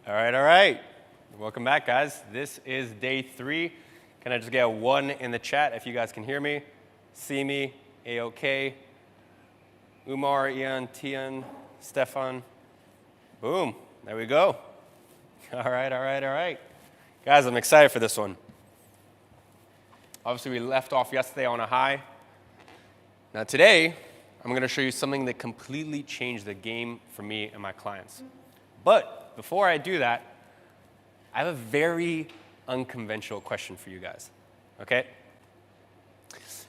All right. Welcome back, guys. This is day 3. Can I just get a 1 in the chat if you guys can hear me, see me, A-OK? Umar, Ian, Tian, Stefan. Boom. There we go. All right. Guys, I'm excited for this one. Obviously, we left off yesterday on a high. Now today, I'm going to show you something that completely changed the game for me and my clients. But before I do that, I have a very unconventional question for you guys, okay?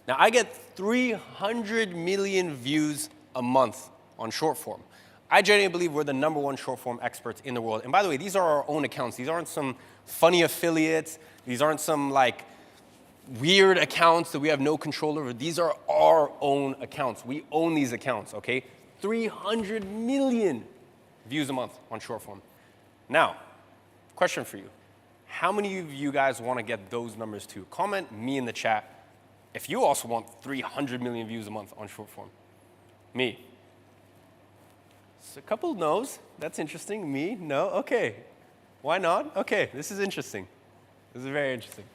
Now, I get 300 million views a month on short form. I genuinely believe we're the #1 short form experts in the world. And by the way, these are our own accounts. These aren't some funny affiliates. These aren't some like weird accounts that we have no control over. These are our own accounts. We own these accounts, okay? 300 million views a month on short form. Now, question for you. How many of you guys want to get those numbers too? Comment me in the chat if you also want 300 million views a month on short form. Me. So a couple no's. That's interesting. Me? No? Okay. Why not? Okay, this is interesting. This is very interesting.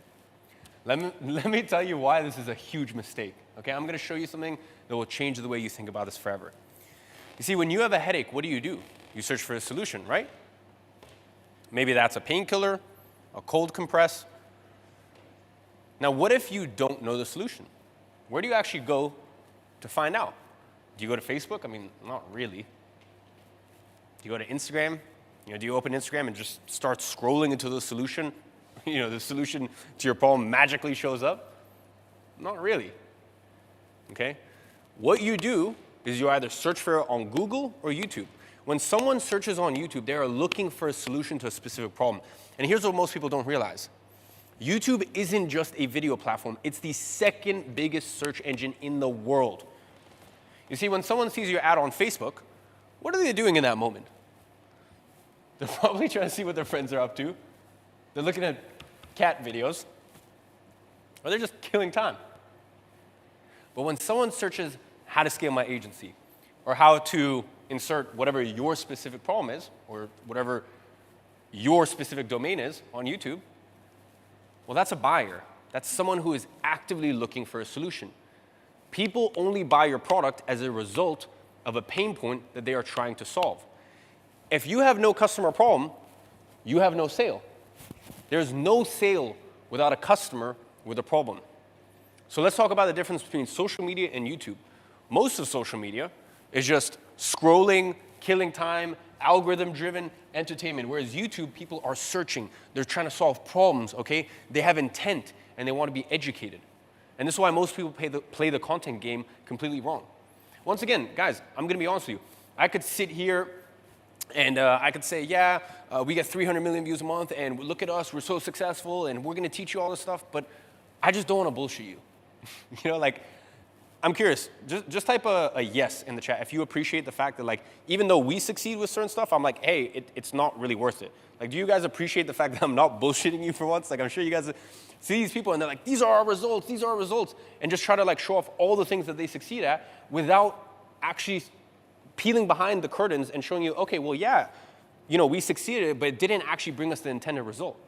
Let me tell you why this is a huge mistake. Okay, I'm going to show you something that will change the way you think about this forever. You see, when you have a headache, what do? You search for a solution, right? Maybe that's a painkiller, a cold compress. Now, what if you don't know the solution? Where do you actually go to find out? Do you go to Facebook? I mean, not really. Do you go to Instagram? Do you open Instagram and just start scrolling into the solution? The solution to your problem magically shows up? Not really. Okay? What you do is you either search for it on Google or YouTube. When someone searches on YouTube, they are looking for a solution to a specific problem. And here's what most people don't realize. YouTube isn't just a video platform. It's the second biggest search engine in the world. You see, when someone sees your ad on Facebook, what are they doing in that moment? They're probably trying to see what their friends are up to. They're looking at cat videos, or they're just killing time. But when someone searches how to scale my agency, or how to insert whatever your specific problem is, or whatever your specific domain is on YouTube, well, that's a buyer. That's someone who is actively looking for a solution. People only buy your product as a result of a pain point that they are trying to solve. If you have no customer problem, you have no sale. There's no sale without a customer with a problem. So let's talk about the difference between social media and YouTube. Most of social media is just scrolling, killing time, algorithm-driven entertainment, whereas YouTube, people are searching. They're trying to solve problems, okay? They have intent, and they want to be educated. And this is why most people play the content game completely wrong. Once again, guys, I'm going to be honest with you. I could sit here and I could say, yeah, we get 300 million views a month, and look at us, we're so successful, and we're going to teach you all this stuff, but I just don't want to bullshit you. I'm curious, just type a yes in the chat if you appreciate the fact that, even though we succeed with certain stuff, I'm like, hey, it's not really worth it. Do you guys appreciate the fact that I'm not bullshitting you for once? I'm sure you guys see these people, and they're like, these are our results, and just try to, show off all the things that they succeed at without actually peeling behind the curtains and showing you, okay, well, yeah, we succeeded, but it didn't actually bring us the intended result.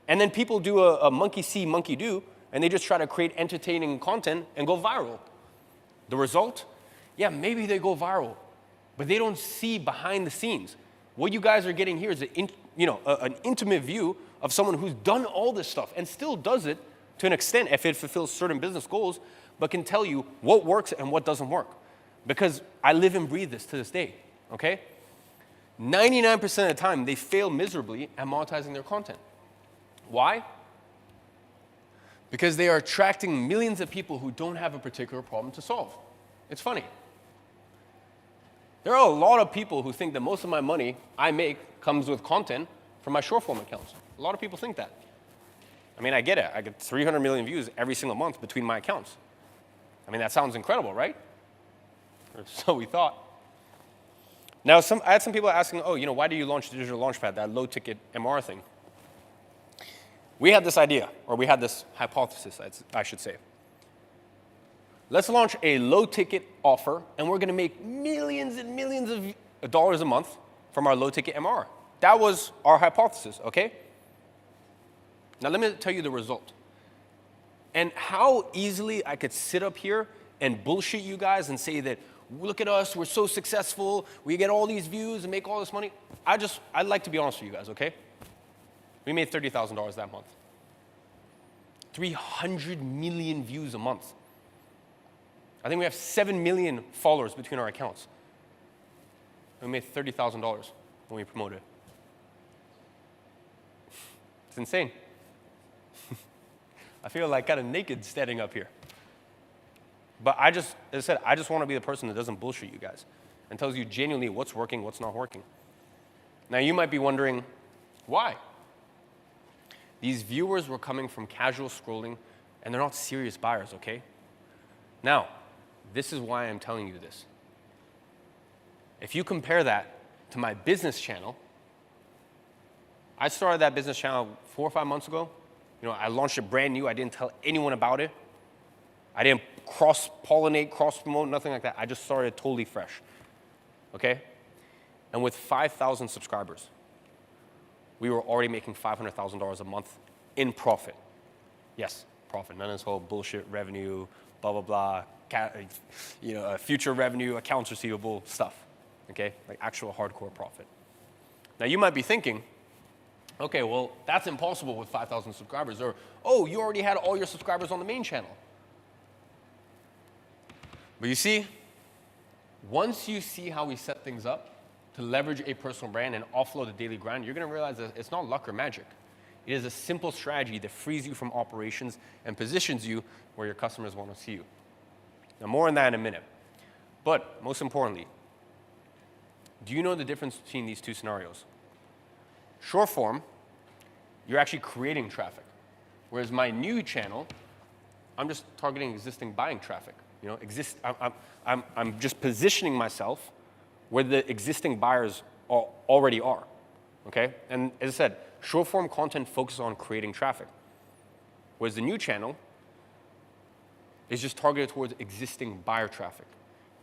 And then people do a monkey see, monkey do, and they just try to create entertaining content and go viral. The result? Yeah, maybe they go viral, but they don't see behind the scenes. What you guys are getting here is an intimate view of someone who's done all this stuff and still does it to an extent if it fulfills certain business goals, but can tell you what works and what doesn't work. Because I live and breathe this to this day, okay? 99% of the time, they fail miserably at monetizing their content. Why? Because they are attracting millions of people who don't have a particular problem to solve. It's funny. There are a lot of people who think that most of my money I make comes with content from my short form accounts. A lot of people think that. I mean, I get it. I get 300 million views every single month between my accounts. I mean, that sounds incredible, right? Or so we thought. Now, I had some people asking, why do you launch the Digital Launchpad, that low-ticket MR thing? We had this idea, or we had this hypothesis, I should say. Let's launch a low-ticket offer, and we're going to make millions and millions of dollars a month from our low-ticket MR. that was our hypothesis, okay? Now let me tell you the result. And how easily I could sit up here and bullshit you guys and say that, look at us, we're so successful, we get all these views and make all this money. I'd like to be honest with you guys, okay? We made $30,000 that month. 300 million views a month. I think we have 7 million followers between our accounts. We made $30,000 when we promoted. It's insane. I feel like kind of naked standing up here. But as I said, I just want to be the person that doesn't bullshit you guys and tells you genuinely what's working, what's not working. Now you might be wondering, why? These viewers were coming from casual scrolling and they're not serious buyers, okay? Now, this is why I'm telling you this. If you compare that to my business channel, I started that business channel 4 or 5 months ago. You know, I launched it brand new. I didn't tell anyone about it. I didn't cross-pollinate, cross-promote, nothing like that. I just started totally fresh, okay? And with 5,000 subscribers, we were already making $500,000 a month in profit. Yes, profit. None of this whole bullshit revenue, blah, blah, blah, future revenue, accounts receivable stuff, okay? Like actual hardcore profit. Now you might be thinking, okay, well, that's impossible with 5,000 subscribers. Or, oh, you already had all your subscribers on the main channel. But you see, once you see how we set things up to leverage a personal brand and offload the daily grind, you're going to realize that it's not luck or magic. It is a simple strategy that frees you from operations and positions you where your customers want to see you. Now, more on that in a minute. But most importantly, do you know the difference between these two scenarios? Short form, you're actually creating traffic. Whereas my new channel, I'm just targeting existing buying traffic. You know, I'm just positioning myself where the existing buyers already are, okay? And as I said, short form content focuses on creating traffic. Whereas the new channel is just targeted towards existing buyer traffic.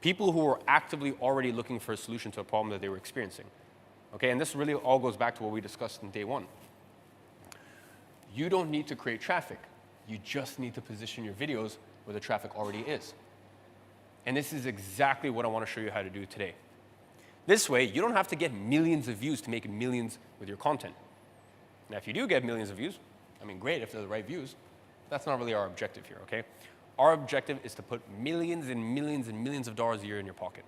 People who are actively already looking for a solution to a problem that they were experiencing. Okay, and this really all goes back to what we discussed in day one. You don't need to create traffic. You just need to position your videos where the traffic already is. And this is exactly what I want to show you how to do today. This way, you don't have to get millions of views to make millions with your content. Now, if you do get millions of views, I mean, great if they're the right views. That's not really our objective here, okay? Our objective is to put millions and millions and millions of dollars a year in your pocket.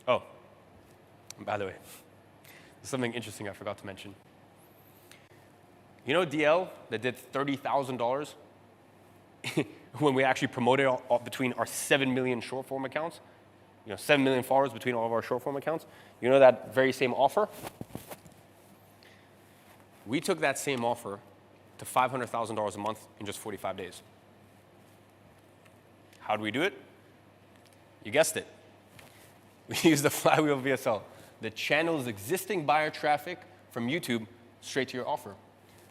Oh. By the way, there's something interesting I forgot to mention. You know DL that did $30,000 when we actually promoted between our 7 million short form accounts? You know, 7 million followers between all of our short form accounts. You know that very same offer? We took that same offer to $500,000 a month in just 45 days. How did we do it? You guessed it. We used the flywheel VSL. The channel's existing buyer traffic from YouTube straight to your offer.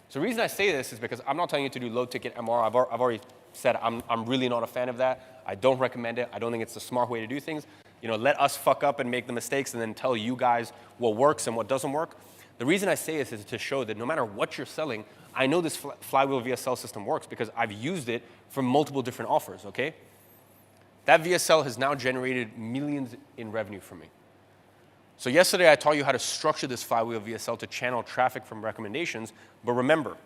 So the reason I say this is because I'm not telling you to do low ticket MR. I've already said I'm really not a fan of that. I don't recommend it. I don't think it's the smart way to do things. You know, let us fuck up and make the mistakes and then tell you guys what works and what doesn't work. The reason I say this is to show that no matter what you're selling, I know this flywheel VSL system works because I've used it for multiple different offers, okay? That VSL has now generated millions in revenue for me. So yesterday I taught you how to structure this flywheel VSL to channel traffic from recommendations, but remember,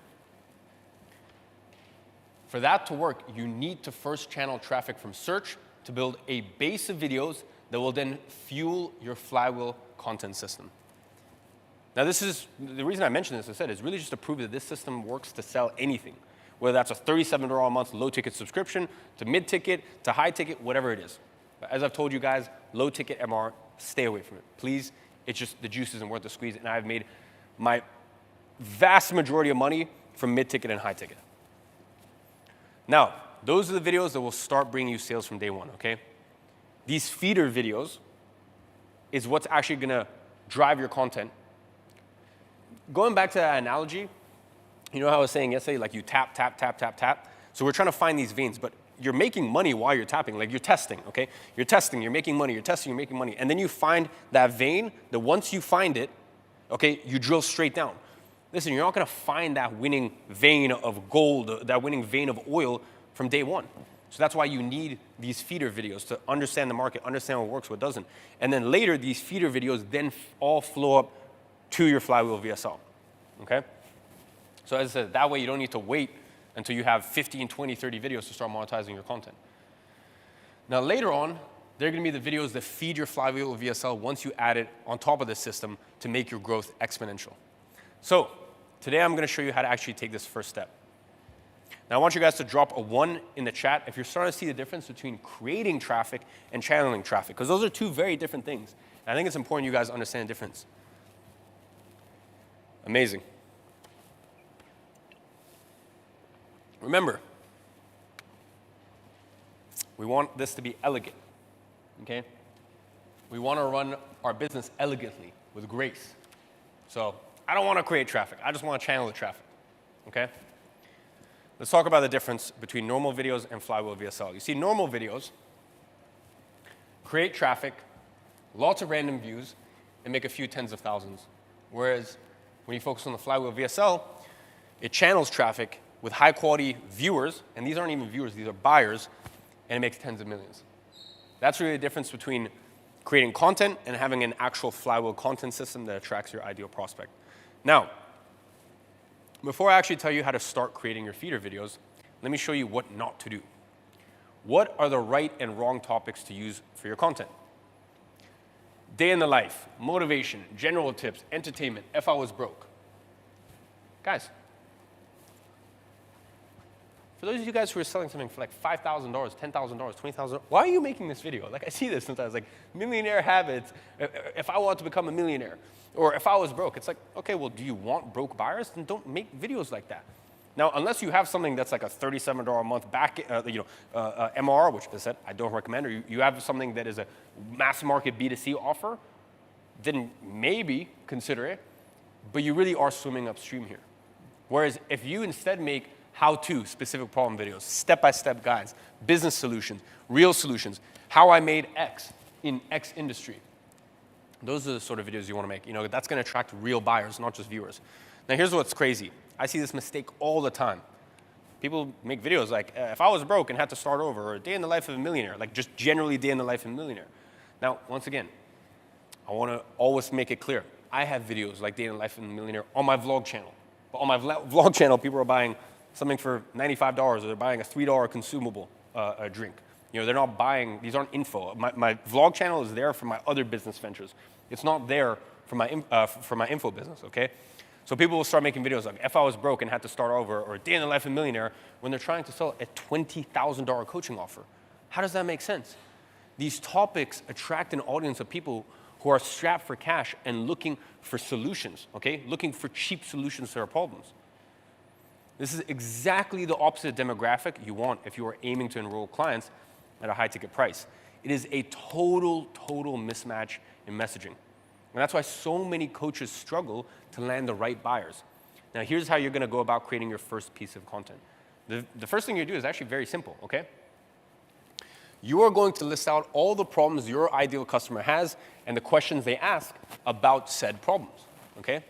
for that to work, you need to first channel traffic from search to build a base of videos that will then fuel your flywheel content system. Now this is, the reason I mentioned this, as I said, is really just to prove that this system works to sell anything, whether that's a $37 a month low ticket subscription, to mid ticket, to high ticket, whatever it is. But as I've told you guys, low ticket MR, stay away from it. Please, it's just, the juice isn't worth the squeeze, and I've made my vast majority of money from mid ticket and high ticket. Now, those are the videos that will start bringing you sales from day one, okay? These feeder videos is what's actually gonna drive your content. Going back to that analogy, you know how I was saying yesterday, like you tap, tap, tap, tap, tap? So we're trying to find these veins, but you're making money while you're tapping. Like you're testing, okay? You're testing, you're making money, you're testing, you're making money. And then you find that vein, that once you find it, okay, you drill straight down. Listen, you're not gonna find that winning vein of gold, that winning vein of oil from day one. So that's why you need these feeder videos to understand the market, understand what works, what doesn't. And then later, these feeder videos then all flow up to your flywheel VSL, okay? So as I said, that way you don't need to wait until you have 15, 20, 30 videos to start monetizing your content. Now later on, they're gonna be the videos that feed your flywheel VSL once you add it on top of the system to make your growth exponential. So today I'm gonna show you how to actually take this first step. Now I want you guys to drop a 1 in the chat if you're starting to see the difference between creating traffic and channeling traffic, because those are two very different things. And I think it's important you guys understand the difference. Amazing. Remember, we want this to be elegant, okay? We want to run our business elegantly, with grace. So I don't want to create traffic. I just want to channel the traffic, okay? Let's talk about the difference between normal videos and flywheel VSL. You see, normal videos create traffic, lots of random views, and make a few tens of thousands. Whereas when you focus on the flywheel VSL, it channels traffic with high quality viewers, and these aren't even viewers, these are buyers, and it makes tens of millions. That's really the difference between creating content and having an actual flywheel content system that attracts your ideal prospect. Now, before I actually tell you how to start creating your feeder videos, let me show you what not to do. What are the right and wrong topics to use for your content? Day in the life, motivation, general tips, entertainment, if I was broke. Guys, for those of you guys who are selling something for like $5,000, $10,000, $20,000, why are you making this video? Like I see this sometimes, like millionaire habits, if I want to become a millionaire, or if I was broke. It's like, okay, well, do you want broke buyers? Then don't make videos like that. Now, unless you have something that's like a $37 a month MR, which I said I don't recommend, or you have something that is a mass market B2C offer, then maybe consider it, but you really are swimming upstream here. Whereas if you instead make how-to specific problem videos, step-by-step guides, business solutions, real solutions, how I made X in X industry, those are the sort of videos you want to make. You know, that's going to attract real buyers, not just viewers. Now, here's what's crazy. I see this mistake all the time. People make videos like, if I was broke and had to start over, or a day in the life of a millionaire, like just generally day in the life of a millionaire. Now, once again, I want to always make it clear. I have videos like day in the life of a millionaire on my vlog channel. But on my vlog channel, people are buying something for $95, or they're buying a $3 consumable drink. You know, they're not buying, these aren't info. My vlog channel is there for my other business ventures. It's not there for my info business, okay? So people will start making videos like, if I was broke and had to start over, or day in the life of a millionaire, when they're trying to sell a $20,000 coaching offer. How does that make sense? These topics attract an audience of people who are strapped for cash and looking for solutions, okay? Looking for cheap solutions to their problems. This is exactly the opposite demographic you want if you are aiming to enroll clients at a high ticket price. It is a total mismatch in messaging. And that's why so many coaches struggle to land the right buyers. Now, here's how you're going to go about creating your first piece of content. The first thing you do is actually very simple, okay? You are going to list out all the problems your ideal customer has and the questions they ask about said problems, okay?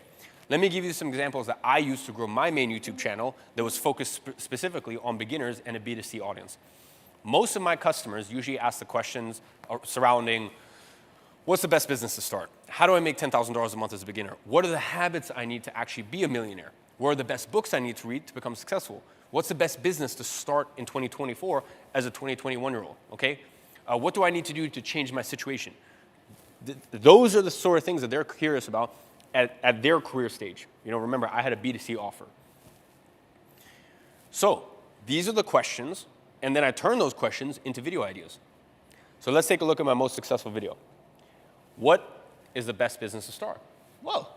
Let me give you some examples that I used to grow my main YouTube channel that was focused specifically on beginners and a B2C audience. Most of my customers usually ask the questions surrounding, what's the best business to start? How do I make $10,000 a month as a beginner? What are the habits I need to actually be a millionaire? What are the best books I need to read to become successful? What's the best business to start in 2024 as a 2021-year-old, okay? What do I need to do to change my situation? Those are the sort of things that they're curious about at their career stage. You know, remember, I had a B2C offer. So these are the questions, and then I turn those questions into video ideas. So let's take a look at my most successful video. What is the best business to start? Well,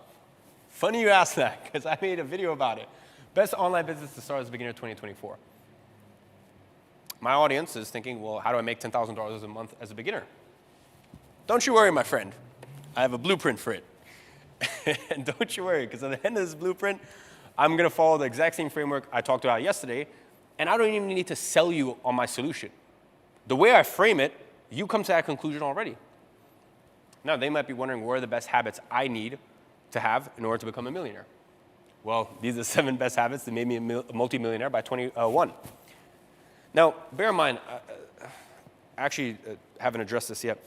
funny you ask that, because I made a video about it. Best online business to start as a beginner 2024. My audience is thinking, well, how do I make $10,000 a month as a beginner? Don't you worry, my friend. I have a blueprint for it. And don't you worry, because at the end of this blueprint, I'm going to follow the exact same framework I talked about yesterday, and I don't even need to sell you on my solution. The way I frame it, you come to that conclusion already. Now, they might be wondering, what are the best habits I need to have in order to become a millionaire? Well, these are the 7 best habits that made me a multimillionaire by 21. Now, bear in mind, I actually haven't addressed this yet.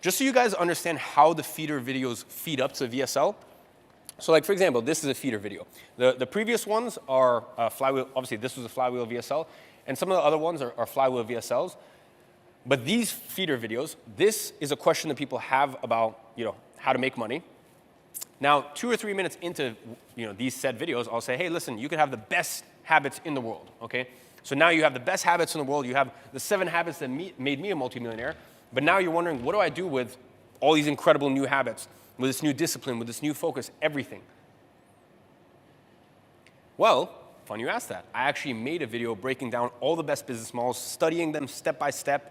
Just so you guys understand how the feeder videos feed up to VSL. So like, for example, this is a feeder video. The previous ones are flywheel. Obviously, this was a flywheel VSL. And some of the other ones are flywheel VSLs. But these feeder videos, this is a question that people have about, how to make money. Now, 2 or 3 minutes into, these said videos, I'll say, hey, listen, you can have the best habits in the world, okay? So now you have the best habits in the world. You have the 7 habits that made me a multimillionaire. But now you're wondering, what do I do with all these incredible new habits, with this new discipline, with this new focus, everything? Well, fun you asked that. I actually made a video breaking down all the best business models, studying them step by step,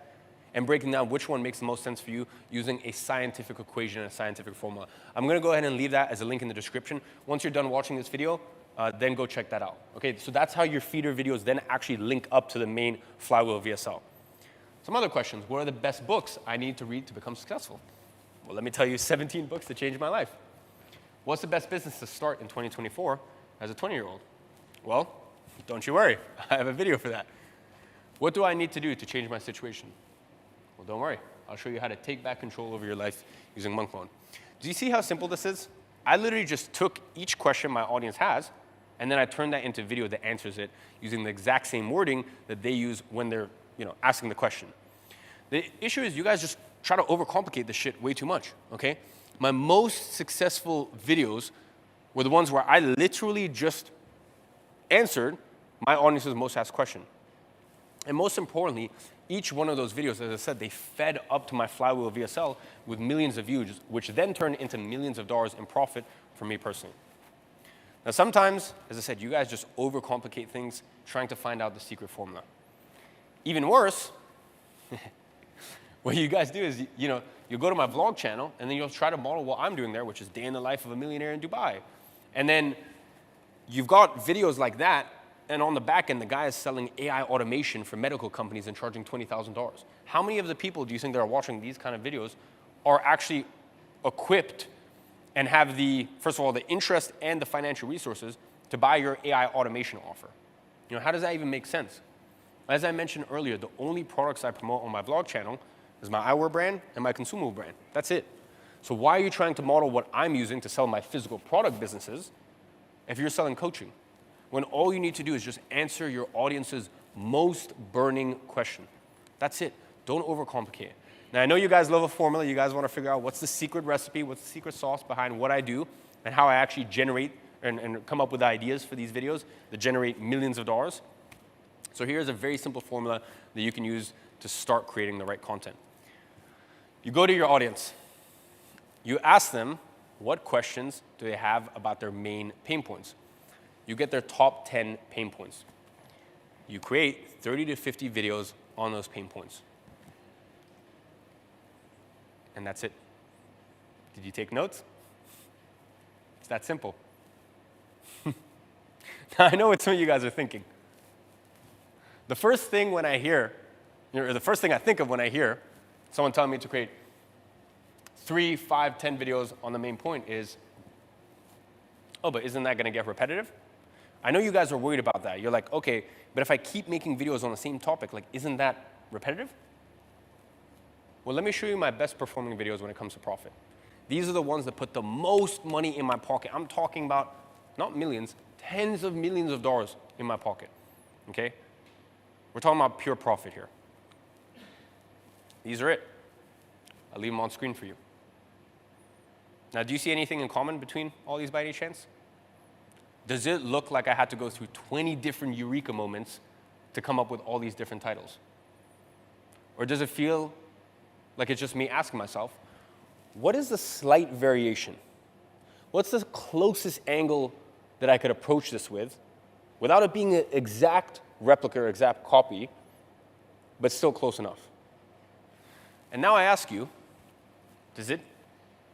and breaking down which one makes the most sense for you using a scientific equation and a scientific formula. I'm going to go ahead and leave that as a link in the description. Once you're done watching this video, then go check that out. Okay, so that's how your feeder videos then actually link up to the main flywheel VSL. Some other questions. What are the best books I need to read to become successful? Well, let me tell you 17 books that changed my life. What's the best business to start in 2024 as a 20-year-old? Well, don't you worry. I have a video for that. What do I need to do to change my situation? Well, don't worry. I'll show you how to take back control over your life using Monk Mode. Do you see how simple this is? I literally just took each question my audience has, and then I turned that into a video that answers it using the exact same wording that they use when they're asking the question. The issue is you guys just try to overcomplicate this shit way too much, okay? My most successful videos were the ones where I literally just answered my audience's most asked question. And most importantly, each one of those videos, as I said, they fed up to my flywheel VSL with millions of views, which then turned into millions of dollars in profit for me personally. Now, sometimes, as I said, you guys just overcomplicate things trying to find out the secret formula. Even worse, what you guys do is, you go to my vlog channel, and then you'll try to model what I'm doing there, which is day in the life of a millionaire in Dubai. And then you've got videos like that, and on the back end, the guy is selling AI automation for medical companies and charging $20,000. How many of the people do you think that are watching these kind of videos are actually equipped and have first of all, the interest and the financial resources to buy your AI automation offer? How does that even make sense? As I mentioned earlier, the only products I promote on my vlog channel is my eyewear brand and my consumable brand. That's it. So why are you trying to model what I'm using to sell my physical product businesses if you're selling coaching? When all you need to do is just answer your audience's most burning question. That's it. Don't overcomplicate it. Now, I know you guys love a formula. You guys want to figure out what's the secret recipe, what's the secret sauce behind what I do, and how I actually generate and come up with ideas for these videos that generate millions of dollars. So here's a very simple formula that you can use to start creating the right content. You go to your audience. You ask them what questions do they have about their main pain points. You get their top 10 pain points. You create 30 to 50 videos on those pain points. And that's it. Did you take notes? It's that simple. Now, I know what some of you guys are thinking. The first thing when I hear, or the first thing I think of when I hear someone telling me to create 3, 5, 10 videos on the main point is, oh, but isn't that going to get repetitive? I know you guys are worried about that. You're like, okay, but if I keep making videos on the same topic, isn't that repetitive? Well, let me show you my best performing videos when it comes to profit. These are the ones that put the most money in my pocket. I'm talking about not millions, tens of millions of dollars in my pocket, okay? We're talking about pure profit here. These are it. I'll leave them on screen for you. Now, do you see anything in common between all these by any chance? Does it look like I had to go through 20 different eureka moments to come up with all these different titles? Or does it feel like it's just me asking myself, what is the slight variation? What's the closest angle that I could approach this with without it being an exact replica or exact copy, but still close enough? And now I ask you, does it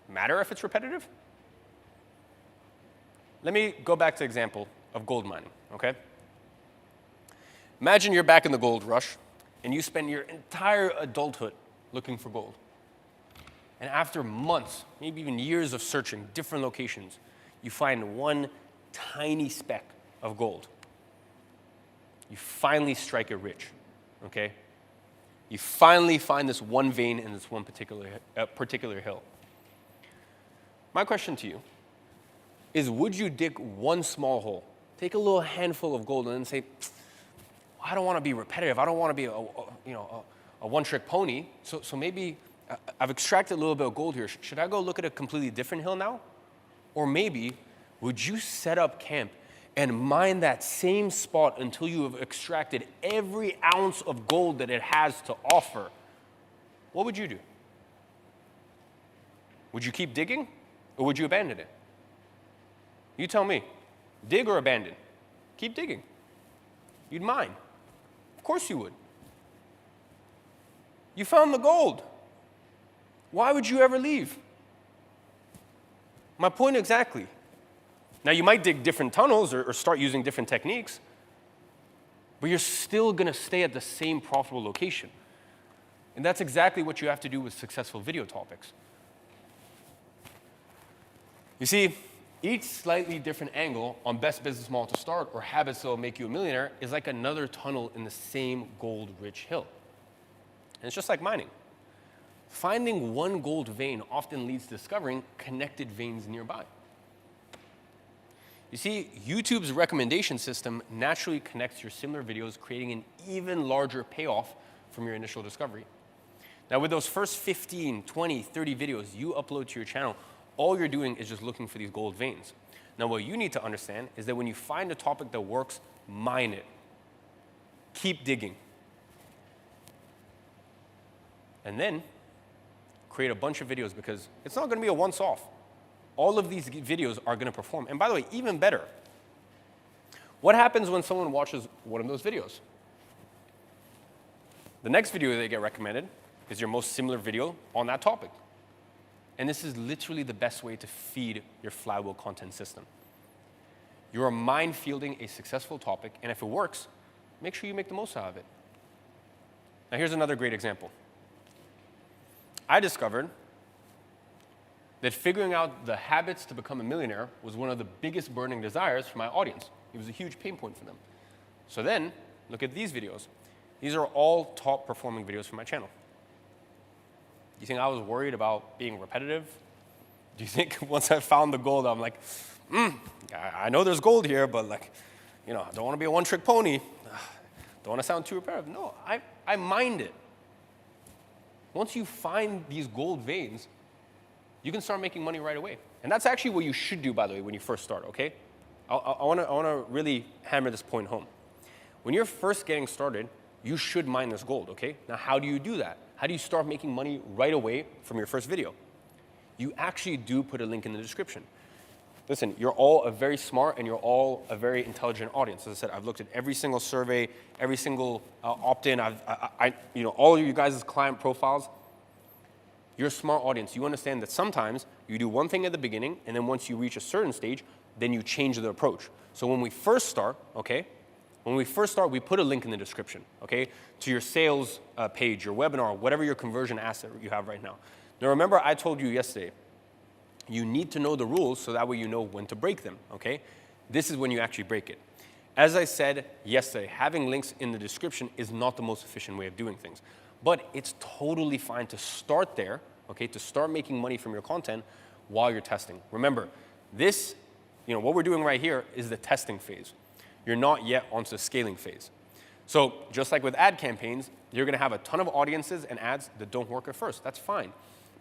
matter if it's repetitive? Let me go back to the example of gold mining, okay? Imagine you're back in the gold rush, and you spend your entire adulthood looking for gold. And after months, maybe even years of searching different locations, you find one tiny speck of gold. You finally strike it rich, okay? You finally find this one vein in this one particular hill. My question to you is, would you dig one small hole, take a little handful of gold, and then say, I don't want to be repetitive. I don't want to be a one-trick pony. So maybe I've extracted a little bit of gold here. Should I go look at a completely different hill now? Or maybe, would you set up camp and mine that same spot until you have extracted every ounce of gold that it has to offer? What would you do? Would you keep digging, or would you abandon it? You tell me. Dig or abandon? Keep digging. You'd mine. Of course you would. You found the gold. Why would you ever leave? My point exactly. Now, you might dig different tunnels or start using different techniques, but you're still going to stay at the same profitable location. And that's exactly what you have to do with successful video topics. You see, each slightly different angle on best business model to start or habits that will make you a millionaire is like another tunnel in the same gold-rich hill. And it's just like mining. Finding one gold vein often leads to discovering connected veins nearby. You see, YouTube's recommendation system naturally connects your similar videos, creating an even larger payoff from your initial discovery. Now, with those first 15, 20, 30 videos you upload to your channel, all you're doing is just looking for these gold veins. Now, what you need to understand is that when you find a topic that works, mine it. Keep digging. And then create a bunch of videos, because it's not going to be a once-off. All of these videos are going to perform. And by the way, even better, what happens when someone watches one of those videos? The next video they get recommended is your most similar video on that topic. And this is literally the best way to feed your flywheel content system. You're mind fielding a successful topic, and if it works, make sure you make the most out of it. Now, here's another great example. I discovered that figuring out the habits to become a millionaire was one of the biggest burning desires for my audience. It was a huge pain point for them. So then, look at these videos. These are all top performing videos for my channel. Do you think I was worried about being repetitive? Do you think once I found the gold, I'm like, I know there's gold here, but I don't want to be a one-trick pony. Don't want to sound too repetitive. No, I mined it. Once you find these gold veins, you can start making money right away. And that's actually what you should do, by the way, when you first start, okay? I want to really hammer this point home. When you're first getting started, you should mine this gold, okay? Now, how do you do that? How do you start making money right away from your first video? You actually do put a link in the description. Listen, you're all a very smart and you're all a very intelligent audience. As I said, I've looked at every single survey, every single opt-in. All of you guys' client profiles. You're a smart audience. You understand that sometimes you do one thing at the beginning, and then once you reach a certain stage, then you change the approach. So when we first start, okay, we put a link in the description, okay, to your sales page, your webinar, whatever your conversion asset you have right now. Now remember, I told you yesterday, you need to know the rules so that way you know when to break them, okay? This is when you actually break it. As I said yesterday, having links in the description is not the most efficient way of doing things. But it's totally fine to start there, okay, to start making money from your content while you're testing. Remember, this, what we're doing right here is the testing phase. You're not yet onto the scaling phase. So just like with ad campaigns, you're going to have a ton of audiences and ads that don't work at first. That's fine,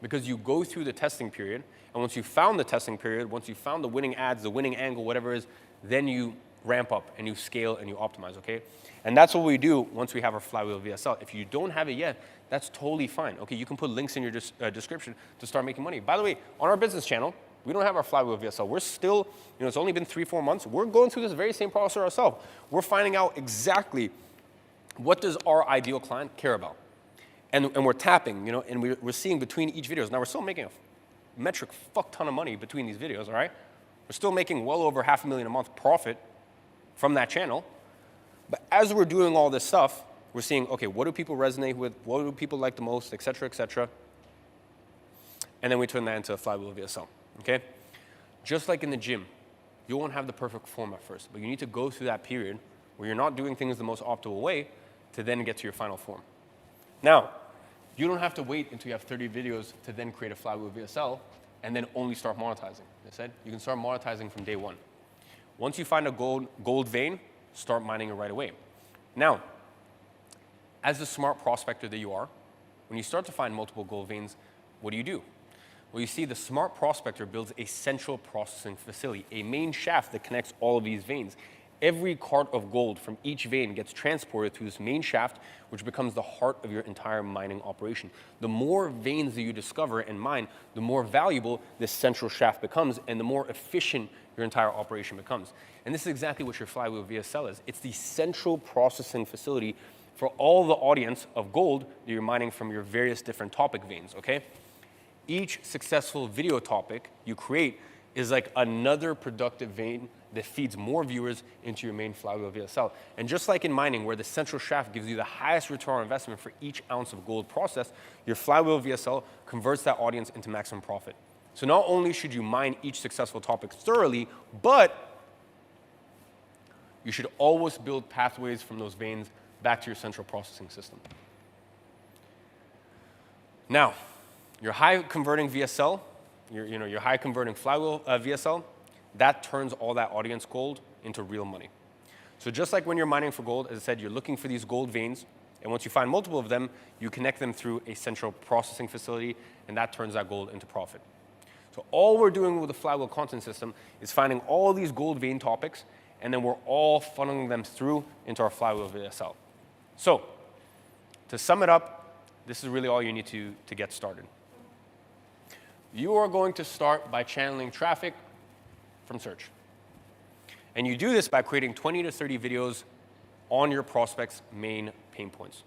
because you go through the testing period, and once you found the testing period, once you found the winning ads, the winning angle, whatever it is, then you ramp up and you scale and you optimize, okay? And that's what we do once we have our flywheel VSL. If you don't have it yet, that's totally fine. Okay, you can put links in your description to start making money. By the way, on our business channel, we don't have our flywheel VSL. We're still, it's only been 3-4 months. We're going through this very same process ourselves. We're finding out exactly what does our ideal client care about. And we're tapping, and we're seeing between each videos. Now, we're still making a metric fuck ton of money between these videos, all right? We're still making well over $500,000 a month profit from that channel. But as we're doing all this stuff, we're seeing, okay, what do people resonate with? What do people like the most, et cetera, et cetera. And then we turn that into a flywheel VSL, okay? Just like in the gym, you won't have the perfect form at first, but you need to go through that period where you're not doing things the most optimal way to then get to your final form. Now, you don't have to wait until you have 30 videos to then create a flywheel VSL and then only start monetizing. I said, you can start monetizing from day one. Once you find a gold vein, start mining it right away. Now, as the smart prospector that you are, when you start to find multiple gold veins, what do? Well, you see, the smart prospector builds a central processing facility, a main shaft that connects all of these veins. Every cart of gold from each vein gets transported through this main shaft, which becomes the heart of your entire mining operation. The more veins that you discover and mine, the more valuable this central shaft becomes, and the more efficient your entire operation becomes. And this is exactly what your flywheel VSL is. It's the central processing facility for all the audience of gold that you're mining from your various different topic veins, okay? Each successful video topic you create is like another productive vein that feeds more viewers into your main flywheel VSL. And just like in mining, where the central shaft gives you the highest return on investment for each ounce of gold processed, your flywheel VSL converts that audience into maximum profit. So not only should you mine each successful topic thoroughly, but you should always build pathways from those veins back to your central processing system. Now, your high converting VSL, your high converting flywheel VSL, that turns all that audience gold into real money. So just like when you're mining for gold, as I said, you're looking for these gold veins, and once you find multiple of them, you connect them through a central processing facility, and that turns that gold into profit. So all we're doing with the flywheel content system is finding all these gold vein topics, and then we're all funneling them through into our flywheel VSL. So to sum it up, this is really all you need to get started. You are going to start by channeling traffic from search. And you do this by creating 20 to 30 videos on your prospect's main pain points.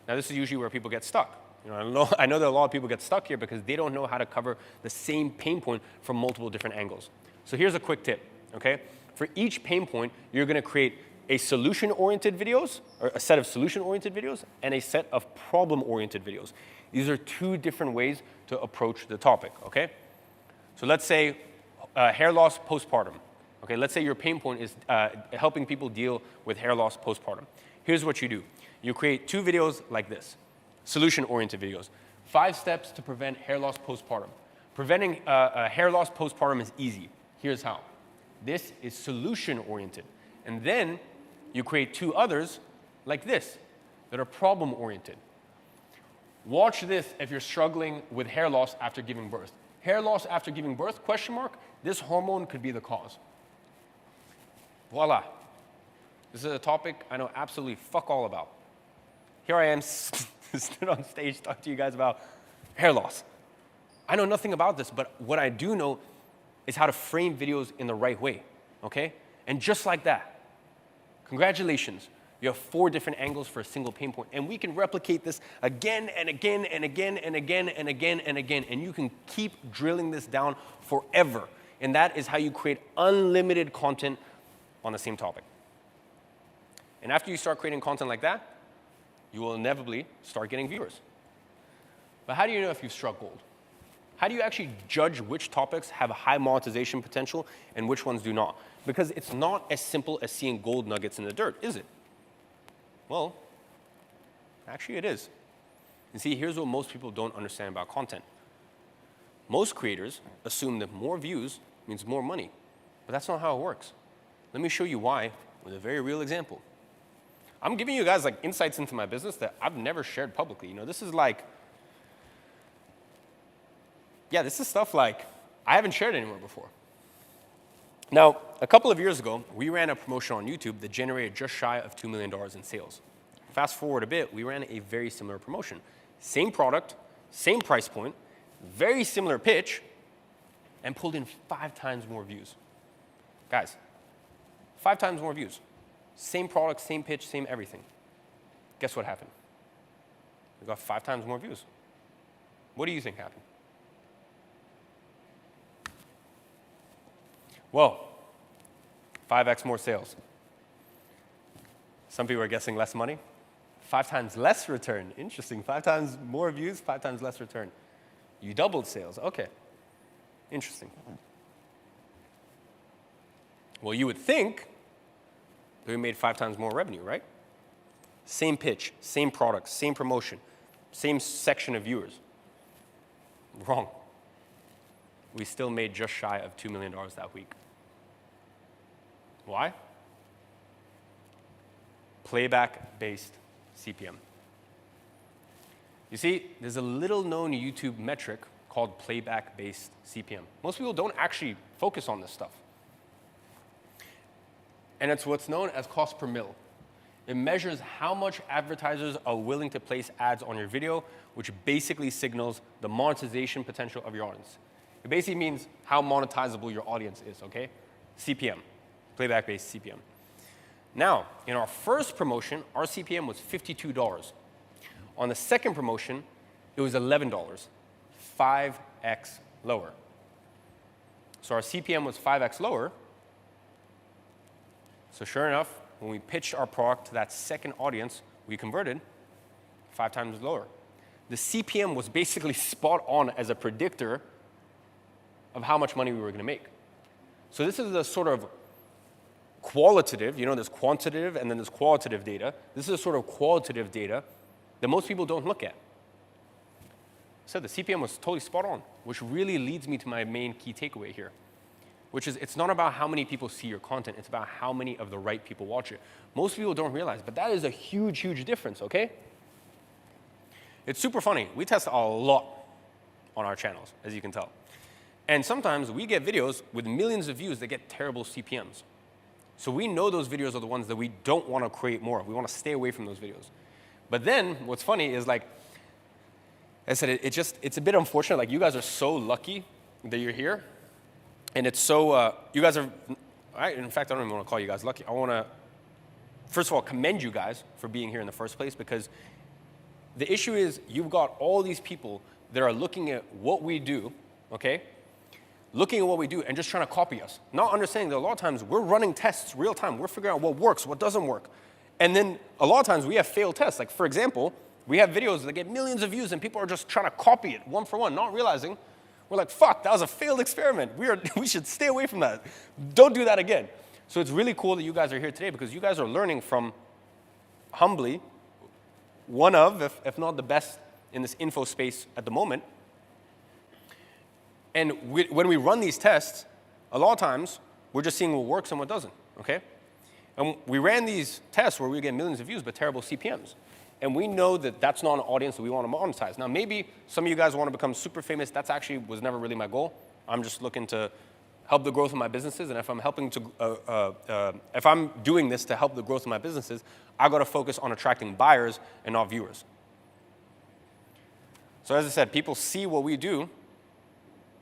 Now, this is usually where people get stuck. I know that a lot of people get stuck here because they don't know how to cover the same pain point from multiple different angles. So here's a quick tip, okay? For each pain point, you're going to create a solution-oriented videos, or a set of solution-oriented videos, and a set of problem-oriented videos. These are two different ways to approach the topic, okay? So let's say hair loss postpartum. Okay, let's say your pain point is helping people deal with hair loss postpartum. Here's what you do. You create two videos like this, solution-oriented videos. 5 steps to prevent hair loss postpartum. Preventing hair loss postpartum is easy. Here's how. This is solution-oriented. And then you create 2 others like this that are problem-oriented. Watch this if you're struggling with hair loss after giving birth. Hair loss after giving birth, question mark, this hormone could be the cause. Voila. This is a topic I know absolutely fuck all about. Here I am, stood on stage talking to you guys about hair loss. I know nothing about this, but what I do know is how to frame videos in the right way, okay? And just like that, congratulations. You have 4 different angles for a single pain point. And we can replicate this again and again and again and again and again and again. And you can keep drilling this down forever. And that is how you create unlimited content on the same topic. And after you start creating content like that, you will inevitably start getting viewers. But how do you know if you've struck gold? How do you actually judge which topics have a high monetization potential and which ones do not? Because it's not as simple as seeing gold nuggets in the dirt, is it? Well, actually it is. And see, here's what most people don't understand about content. Most creators assume that more views means more money, but that's not how it works. Let me show you why with a very real example. I'm giving you guys like insights into my business that I've never shared publicly. This is like, this is stuff like I haven't shared anywhere before. Now, a couple of years ago, we ran a promotion on YouTube that generated just shy of $2 million in sales. Fast forward a bit, we ran a very similar promotion. Same product, same price point, very similar pitch, and pulled in 5 times more views. Guys, 5 times more views. Same product, same pitch, same everything. Guess what happened? We got 5 times more views. What do you think happened? Well, 5x more sales. Some people are guessing less money. 5 times less return. Interesting. 5 times more views, 5 times less return. You doubled sales. Okay. Interesting. Well, you would think that we made 5 times more revenue, right? Same pitch, same product, same promotion, same section of viewers. Wrong. We still made just shy of $2 million that week. Why? Playback-based CPM. You see, there's a little-known YouTube metric called playback-based CPM. Most people don't actually focus on this stuff. And it's what's known as cost per mil. It measures how much advertisers are willing to place ads on your video, which basically signals the monetization potential of your audience. It basically means how monetizable your audience is, okay? CPM, playback-based CPM. Now, in our first promotion, our CPM was $52. On the second promotion, it was $11, 5x lower. So our CPM was 5x lower. So sure enough, when we pitched our product to that second audience, we converted 5 times lower. The CPM was basically spot on as a predictor of how much money we were going to make. So this is the sort of qualitative, you know, there's quantitative and then there's qualitative data. This is a sort of qualitative data that most people don't look at. So the CPM was totally spot on, which really leads me to my main key takeaway here, which is it's not about how many people see your content, it's about how many of the right people watch it. Most people don't realize, but that is a huge, huge difference, okay? It's super funny. We test a lot on our channels, as you can tell. And sometimes we get videos with millions of views that get terrible CPMs. So we know those videos are the ones that we don't want to create more of. We want to stay away from those videos. But then what's funny is, like I said, it's a bit unfortunate. Like, you guys are so lucky that you're here. And it's so, you guys are, in fact, I don't even want to call you guys lucky. I want to, first of all, commend you guys for being here in the first place, because the issue is you've got all these people that are looking at what we do, okay? Looking at what we do and just trying to copy us. Not understanding that a lot of times we're running tests real time. We're figuring out what works, what doesn't work. And then a lot of times we have failed tests. Like, for example, we have videos that get millions of views and people are just trying to copy it one for one, not realizing, we're like, fuck, that was a failed experiment. We should stay away from that. Don't do that again. So it's really cool that you guys are here today, because you guys are learning from, humbly, one of, if not the best in this info space at the moment. And when we run these tests, a lot of times, we're just seeing what works and what doesn't, okay? And we ran these tests where we get millions of views but terrible CPMs. And we know that that's not an audience that we want to monetize. Now, maybe some of you guys want to become super famous. That's actually was never really my goal. I'm just looking to help the growth of my businesses. And if I'm if I'm doing this to help the growth of my businesses, I got to focus on attracting buyers and not viewers. So as I said, people see what we do,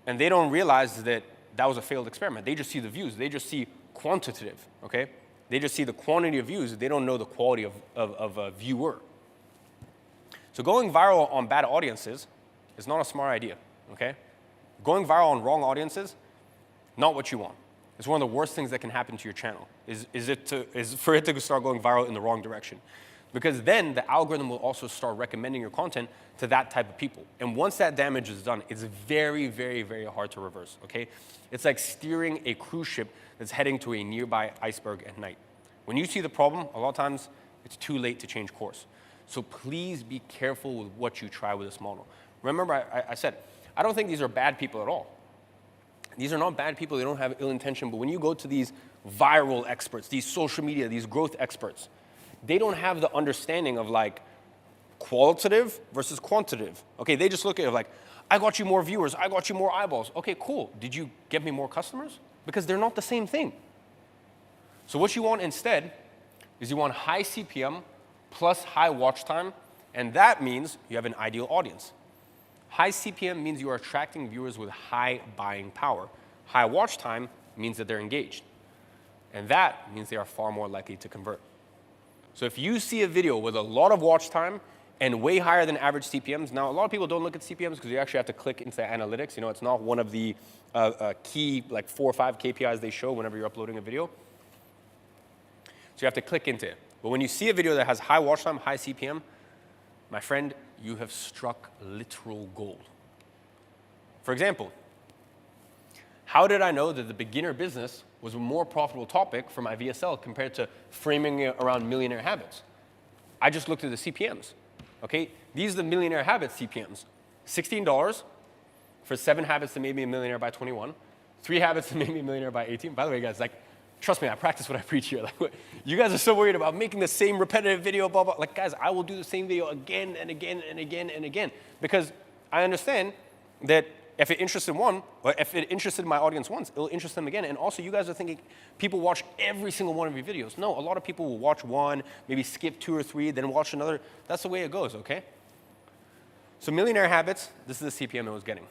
and they don't realize that that was a failed experiment. They just see the views. They just see quantitative, okay? They just see the quantity of views. They don't know the quality of a viewer. So going viral on bad audiences is not a smart idea, okay? Going viral on wrong audiences, not what you want. It's one of the worst things that can happen to your channel, is for it to start going viral in the wrong direction. Because then the algorithm will also start recommending your content to that type of people. And once that damage is done, it's very, very, very hard to reverse, okay? It's like steering a cruise ship that's heading to a nearby iceberg at night. When you see the problem, a lot of times it's too late to change course. So please be careful with what you try with this model. Remember, I said, I don't think these are bad people at all. These are not bad people. They don't have ill intention. But when you go to these viral experts, these social media, these growth experts, they don't have the understanding of, like, qualitative versus quantitative. Okay, they just look at it like, I got you more viewers, I got you more eyeballs. Okay, cool. Did you get me more customers? Because they're not the same thing. So what you want instead is you want high CPM plus high watch time, and that means you have an ideal audience. High CPM means you are attracting viewers with high buying power. High watch time means that they're engaged. And that means they are far more likely to convert. So if you see a video with a lot of watch time and way higher than average CPMs, now a lot of people don't look at CPMs because you actually have to click into analytics. You know, it's not one of the key, like 4 or 5 KPIs they show whenever you're uploading a video. So you have to click into it. But when you see a video that has high watch time, high CPM, my friend, you have struck literal gold. For example, how did I know that the beginner business was a more profitable topic for my VSL compared to framing it around millionaire habits? I just looked at the CPMs, okay? These are the millionaire habits CPMs. $16 for 7 habits that made me a millionaire by 21, 3 habits that made me a millionaire by 18. By the way, guys, like, trust me, I practice what I preach here. Like, you guys are so worried about making the same repetitive video, blah, blah. Like, guys, I will do the same video again and again and again and again because I understand that if it interested one, or if it interested my audience once, it'll interest them again. And also, you guys are thinking people watch every single one of your videos. No, a lot of people will watch one, maybe skip 2 or 3, then watch another. That's the way it goes, okay? So millionaire habits, this is the CPM it was getting.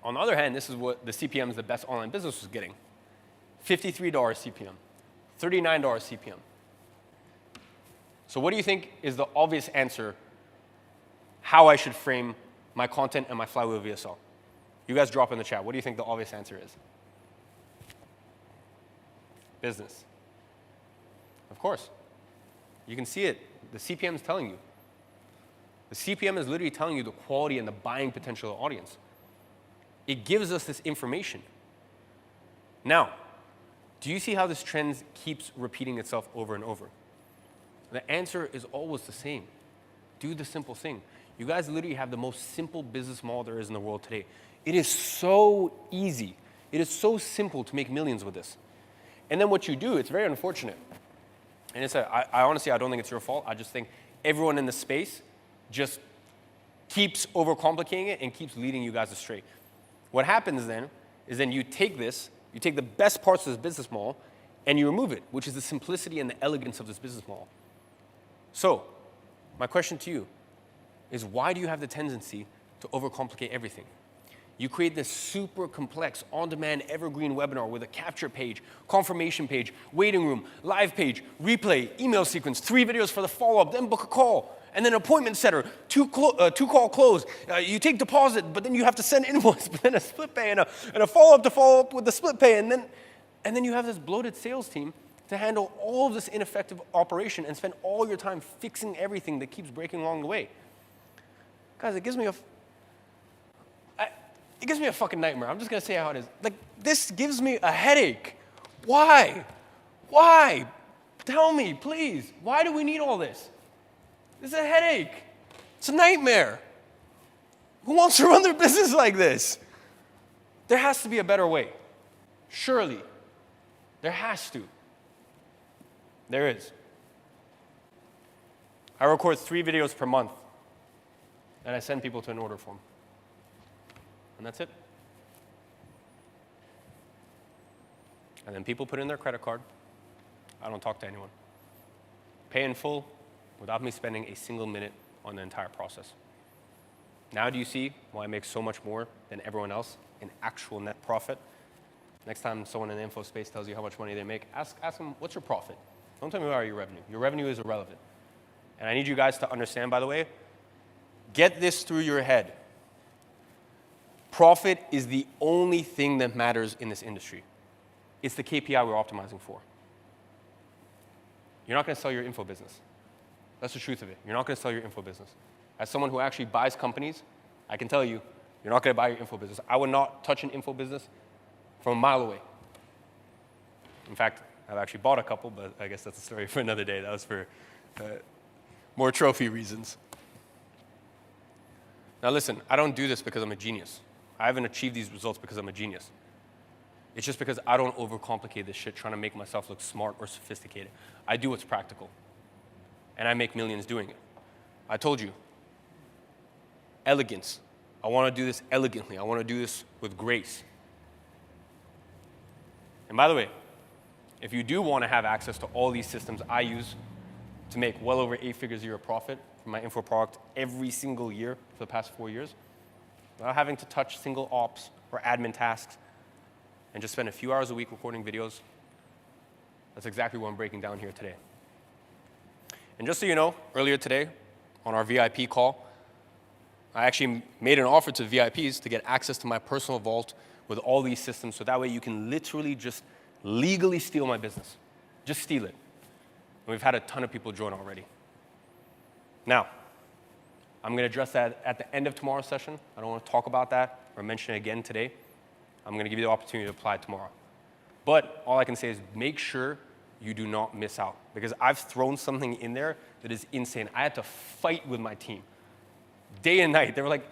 On the other hand, this is what the CPMs the best online business was getting. $53 CPM, $39 CPM. So what do you think is the obvious answer how I should frame my content and my flywheel VSL? You guys drop in the chat. What do you think the obvious answer is? Business. Of course. You can see it. The CPM is telling you. The CPM is literally telling you the quality and the buying potential of the audience. It gives us this information. Now, do you see how this trend keeps repeating itself over and over? The answer is always the same. Do the simple thing. You guys literally have the most simple business model there is in the world today. It is so easy. It is so simple to make millions with this. And then what you do, it's very unfortunate. And I honestly, I don't think it's your fault. I just think everyone in the space just keeps overcomplicating it and keeps leading you guys astray. What happens then is then you take this, you take the best parts of this business model and you remove it, which is the simplicity and the elegance of this business model. So, my question to you is why do you have the tendency to overcomplicate everything? You create this super complex, on-demand, evergreen webinar with a capture page, confirmation page, waiting room, live page, replay, email sequence, 3 videos for the follow-up, then book a call, and then appointment setter, 2 call close. You take deposit, but then you have to send invoice, but then a split pay and a follow-up to follow up with the split pay, and then you have this bloated sales team to handle all of this ineffective operation and spend all your time fixing everything that keeps breaking along the way. Guys, it gives me a fucking nightmare. I'm just going to say how it is. Like, this gives me a headache. Why? Why? Tell me, please. Why do we need all this? This is a headache. It's a nightmare. Who wants to run their business like this? There has to be a better way. Surely. There has to. There is. I record 3 videos per month, and I send people to an order form. And that's it. And then people put in their credit card. I don't talk to anyone. Pay in full without me spending a single minute on the entire process. Now do you see why I make so much more than everyone else in actual net profit? Next time someone in the info space tells you how much money they make, ask them, what's your profit? Don't tell me about your revenue. Your revenue is irrelevant. And I need you guys to understand, by the way, get this through your head. Profit is the only thing that matters in this industry. It's the KPI we're optimizing for. You're not going to sell your info business. That's the truth of it. You're not going to sell your info business. As someone who actually buys companies, I can tell you, you're not going to buy your info business. I would not touch an info business from a mile away. In fact, I've actually bought a couple, but I guess that's a story for another day. That was for more trophy reasons. Now listen, I don't do this because I'm a genius. I haven't achieved these results because I'm a genius. It's just because I don't overcomplicate this shit trying to make myself look smart or sophisticated. I do what's practical. And I make millions doing it. I told you, elegance. I want to do this elegantly. I want to do this with grace. And by the way, if you do want to have access to all these systems I use to make well over 8 figures a year of profit from my info product every single year for the past 4 years, without having to touch single ops or admin tasks, and just spend a few hours a week recording videos, that's exactly what I'm breaking down here today. And just so you know, earlier today, on our VIP call, I actually made an offer to VIPs to get access to my personal vault with all these systems, so that way you can literally just legally steal my business. Just steal it. we've had a ton of people join already. Now, I'm going to address that at the end of tomorrow's session. I don't want to talk about that or mention it again today. I'm going to give you the opportunity to apply tomorrow. But all I can say is make sure you do not miss out, because I've thrown something in there that is insane. I had to fight with my team day and night. They were like,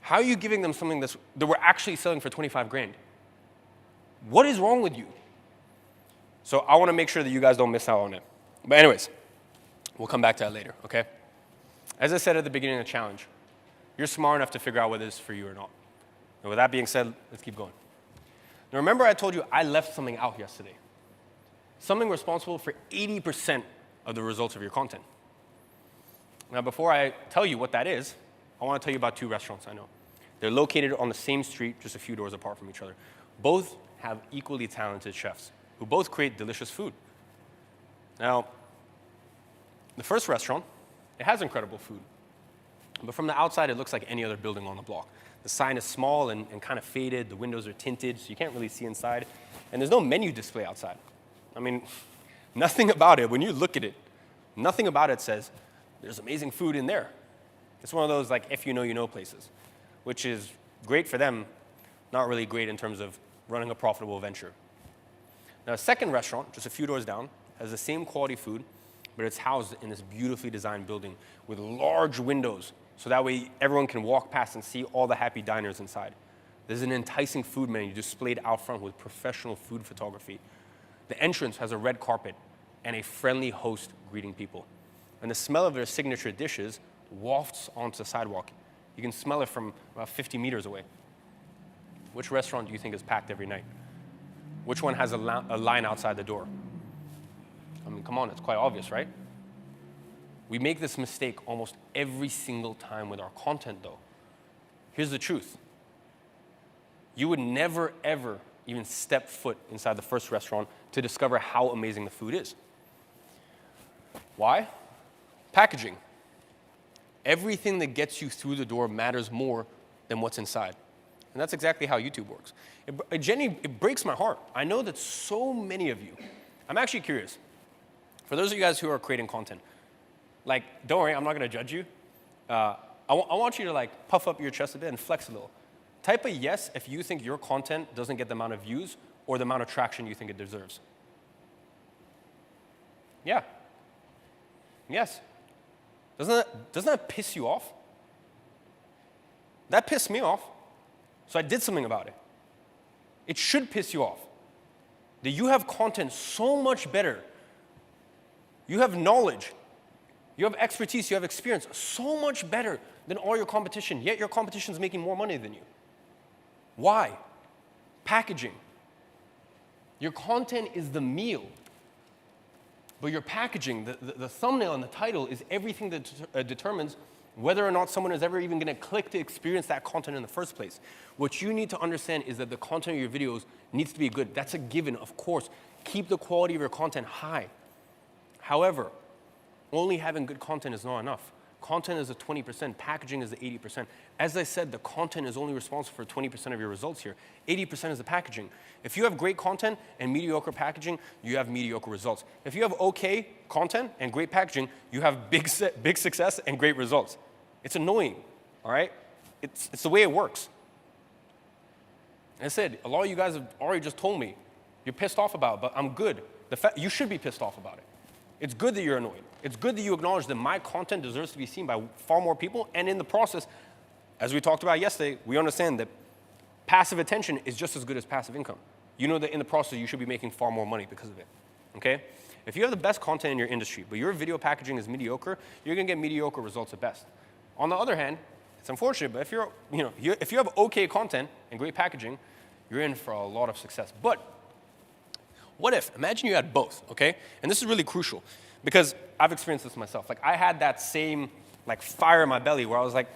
how are you giving them something that we're actually selling for 25 grand? What is wrong with you? So I want to make sure that you guys don't miss out on it. But anyways, we'll come back to that later, okay? As I said at the beginning of the challenge, you're smart enough to figure out whether this is for you or not. And with that being said, let's keep going. Now remember I told you I left something out yesterday. Something responsible for 80% of the results of your content. Now before I tell you what that is, I want to tell you about two restaurants I know. They're located on the same street, just a few doors apart from each other. Both have equally talented chefs who both create delicious food. Now, the first restaurant, it has incredible food. But from the outside, it looks like any other building on the block. The sign is small and kind of faded. The windows are tinted, so you can't really see inside. And there's no menu display outside. I mean, nothing about it, when you look at it, nothing about it says, there's amazing food in there. It's one of those, like, if you know places, which is great for them, not really great in terms of running a profitable venture. Now, a second restaurant, just a few doors down, has the same quality food, but it's housed in this beautifully designed building with large windows, so that way everyone can walk past and see all the happy diners inside. There's an enticing food menu displayed out front with professional food photography. The entrance has a red carpet and a friendly host greeting people. And the smell of their signature dishes wafts onto the sidewalk. You can smell it from about 50 meters away. Which restaurant do you think is packed every night? Which one has a line outside the door? I mean, come on, it's quite obvious, right? We make this mistake almost every single time with our content, though. Here's the truth. You would never, ever even step foot inside the first restaurant to discover how amazing the food is. Why? Packaging. Everything that gets you through the door matters more than what's inside. And that's exactly how YouTube works. It breaks my heart. I know that so many of you, I'm actually curious. For those of you guys who are creating content, like, don't worry, I'm not going to judge you. I want you to, like, puff up your chest a bit and flex a little. Type a yes if you think your content doesn't get the amount of views or the amount of traction you think it deserves. Yeah. Yes. Doesn't that piss you off? That pissed me off. So I did something about it. It should piss you off. That you have content so much better. You have knowledge. You have expertise. You have experience so much better than all your competition, yet your competition is making more money than you. Why? Packaging. Your content is the meal. But your packaging, the thumbnail and the title is everything that determines whether or not someone is ever even going to click to experience that content in the first place. What you need to understand is that the content of your videos needs to be good. That's a given, of course. Keep the quality of your content high. However, only having good content is not enough. Content is the 20%, packaging is the 80%. As I said, the content is only responsible for 20% of your results here. 80% is the packaging. If you have great content and mediocre packaging, you have mediocre results. If you have okay content and great packaging, you have big success and great results. It's annoying, all right? It's the way it works. And I said, a lot of you guys have already just told me you're pissed off about it, but I'm good. You should be pissed off about it. It's good that you're annoyed. It's good that you acknowledge that my content deserves to be seen by far more people, and in the process, as we talked about yesterday, we understand that passive attention is just as good as passive income. You know that in the process, you should be making far more money because of it, okay? If you have the best content in your industry, but your video packaging is mediocre, you're gonna get mediocre results at best. On the other hand, it's unfortunate, but if you have okay content and great packaging, you're in for a lot of success. But what if, imagine you had both, okay? And this is really crucial because I've experienced this myself. Like, I had that same, like, fire in my belly where I was like,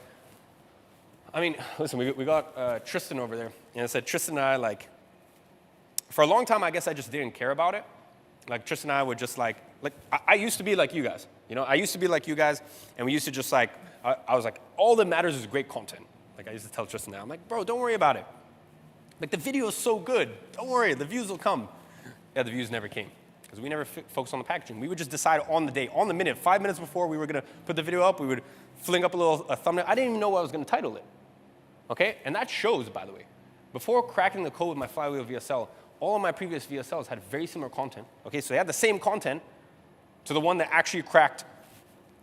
I mean, listen, we got Tristan over there, and I said, Tristan and I, like, for a long time, I guess I just didn't care about it. Like, Tristan and I would just, like I used to be like you guys, you know? I used to be like you guys, and we used to just, like, I was like, all that matters is great content. Like, I used to tell Tristan now, I'm like, bro, don't worry about it. Like, the video is so good. Don't worry, the views will come. Yeah, the views never came. because we never focused on the packaging. We would just decide on the day, on the minute, 5 minutes before we were going to put the video up, we would fling up a thumbnail. I didn't even know what I was going to title it, okay? And that shows, by the way. Before cracking the code with my flywheel VSL, all of my previous VSLs had very similar content, okay? So they had the same content to the one that actually cracked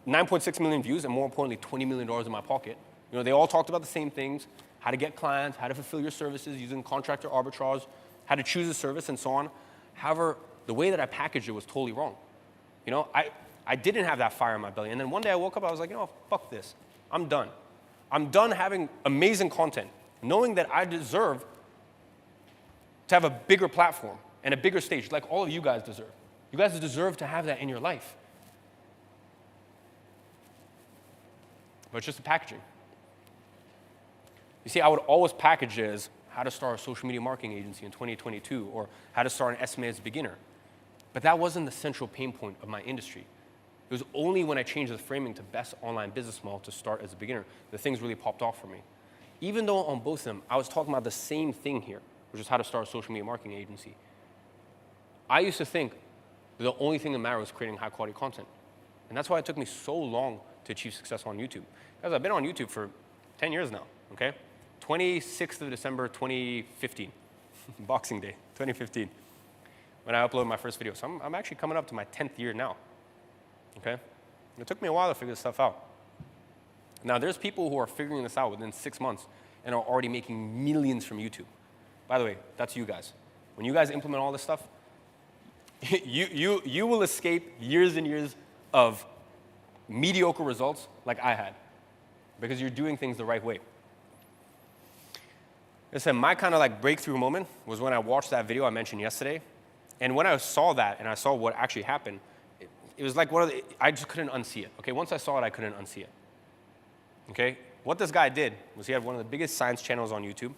9.6 million views and, more importantly, $20 million in my pocket. You know, they all talked about the same things: how to get clients, how to fulfill your services using contractor arbitrage, how to choose a service, and so on. However, the way that I packaged it was totally wrong. You know, I didn't have that fire in my belly. And then one day I woke up, I was like, you know, fuck this. I'm done. I'm done having amazing content, knowing that I deserve to have a bigger platform and a bigger stage, like all of you guys deserve. You guys deserve to have that in your life. But it's just the packaging. You see, I would always package it as how to start a social media marketing agency in 2022, or how to start an SMA as a beginner. But that wasn't the central pain point of my industry. It was only when I changed the framing to best online business model to start as a beginner that things really popped off for me. Even though on both of them, I was talking about the same thing here, which is how to start a social media marketing agency. I used to think that the only thing that mattered was creating high quality content. And that's why it took me so long to achieve success on YouTube. Because I've been on YouTube for 10 years now, okay? 26th of December, 2015, Boxing Day, 2015, when I uploaded my first video. So I'm actually coming up to my 10th year now, okay? It took me a while to figure this stuff out. Now, there's people who are figuring this out within 6 months and are already making millions from YouTube. By the way, that's you guys. When you guys implement all this stuff, you will escape years and years of mediocre results like I had, because you're doing things the right way. Listen, my kind of like breakthrough moment was when I watched that video I mentioned yesterday. And when I saw that and I saw what actually happened, it was like I just couldn't unsee it. Okay, once I saw it, I couldn't unsee it. Okay, what this guy did was he had one of the biggest science channels on YouTube,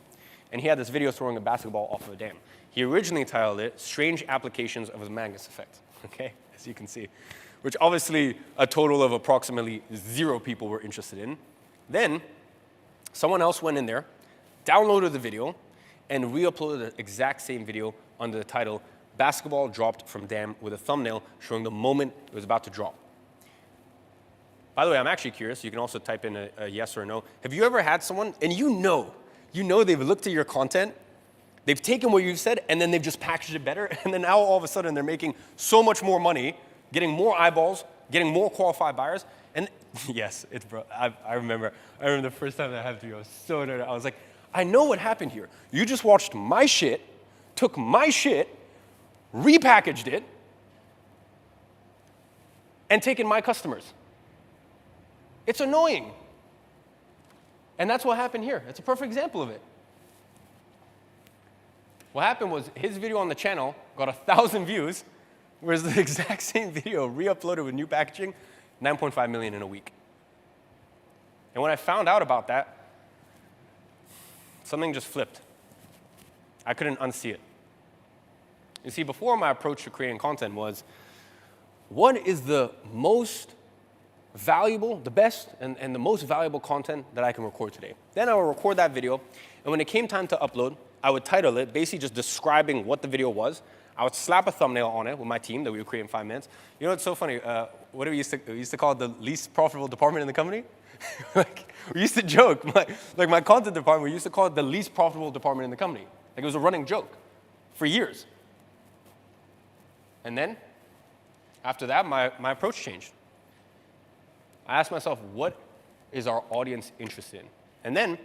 and he had this video throwing a basketball off of a dam. He originally titled it "Strange Applications of the Magnus Effect," okay, as you can see, which obviously a total of approximately 0 people were interested in. Then someone else went in there, downloaded the video, and re-uploaded the exact same video under the title "Basketball Dropped from Dam" with a thumbnail showing the moment it was about to drop. By the way, I'm actually curious. You can also type in a yes or a no. Have you ever had someone, and you know they've looked at your content, they've taken what you've said, and then they've just packaged it better, and then now all of a sudden they're making so much more money, getting more eyeballs, getting more qualified buyers, and yes, bro. I remember the first time that happened to me, I was so nervous. I was like, I know what happened here. You just watched my shit, took my shit, repackaged it, and taken my customers. It's annoying. And that's what happened here. It's a perfect example of it. What happened was his video on the channel got 1,000 views, whereas the exact same video re-uploaded with new packaging, 9.5 million in a week. And when I found out about that, something just flipped. I couldn't unsee it. You see, before, my approach to creating content was, what is the most valuable, the best, and the most valuable content that I can record today? Then I would record that video, and when it came time to upload, I would title it, basically just describing what the video was. I would slap a thumbnail on it with my team that we would create in 5 minutes. You know what's so funny? What do we used to call it, the least profitable department in the company? Like, we used to joke, like my content department, we used to call it the least profitable department in the company. Like, it was a running joke for years. And then, after that, my approach changed. I asked myself, what is our audience interested in? And then,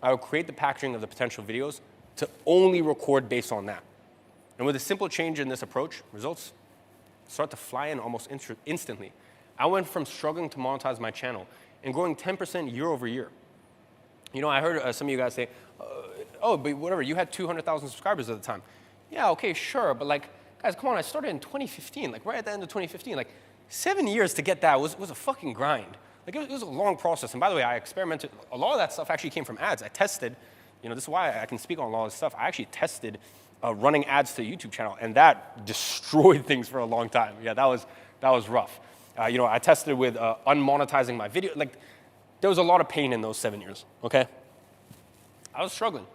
I would create the packaging of the potential videos to only record based on that. And with a simple change in this approach, results start to fly in almost instantly. I went from struggling to monetize my channel and growing 10% year over year. You know, I heard some of you guys say, oh, but whatever, you had 200,000 subscribers at the time. Yeah, okay, sure, but like, guys, come on, I started in 2015, like right at the end of 2015. Like, 7 years to get that was a fucking grind. Like, it was a long process. And by the way, I experimented. A lot of that stuff actually came from ads. I tested, you know, this is why I can speak on a lot of this stuff. I actually tested running ads to the YouTube channel, and that destroyed things for a long time. Yeah, that was rough. You know, I tested with unmonetizing my video. Like, there was a lot of pain in those 7 years, okay? I was struggling.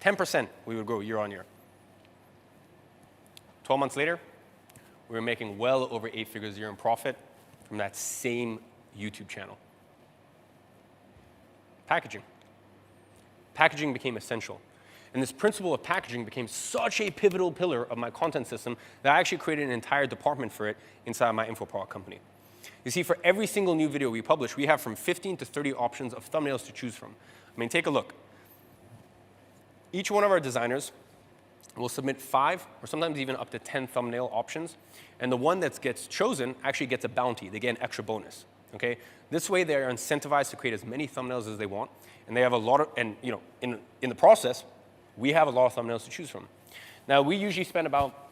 10% we would grow year on year. 12 months later, we were making well over 8 figures a year in profit from that same YouTube channel. Packaging. Packaging became essential. And this principle of packaging became such a pivotal pillar of my content system that I actually created an entire department for it inside my info product company. You see, for every single new video we publish, we have from 15 to 30 options of thumbnails to choose from. I mean, take a look. Each one of our designers will submit 5 or sometimes even up to 10 thumbnail options. And the one that gets chosen actually gets a bounty. They get an extra bonus. Okay? This way, they're incentivized to create as many thumbnails as they want. And they have a lot of, and in the process, we have a lot of thumbnails to choose from. Now, we usually spend about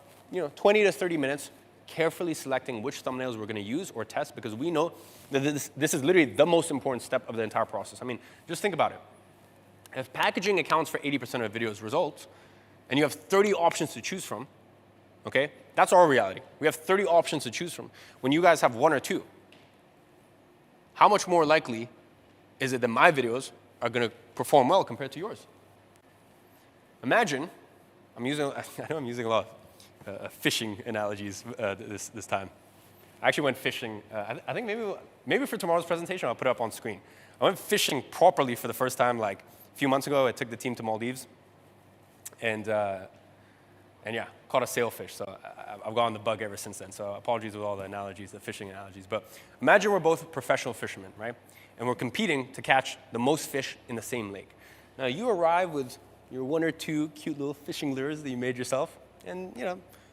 20 to 30 minutes carefully selecting which thumbnails we're going to use or test, because we know that this is literally the most important step of the entire process. I mean, just think about it. If packaging accounts for 80% of a video's results, and you have 30 options to choose from, okay, that's our reality. We have 30 options to choose from. When you guys have 1 or 2, how much more likely is it that my videos are going to perform well compared to yours? Imagine, I know I'm using a lot of fishing analogies this time. I actually went fishing, I think maybe for tomorrow's presentation I'll put it up on screen. I went fishing properly for the first time like a few months ago. I took the team to Maldives, and yeah, caught a sailfish. So I've gotten the bug ever since then. So apologies with all the analogies, the fishing analogies. But imagine we're both professional fishermen, right? And we're competing to catch the most fish in the same lake. Now you arrive with your 1 or 2 cute little fishing lures that you made yourself, and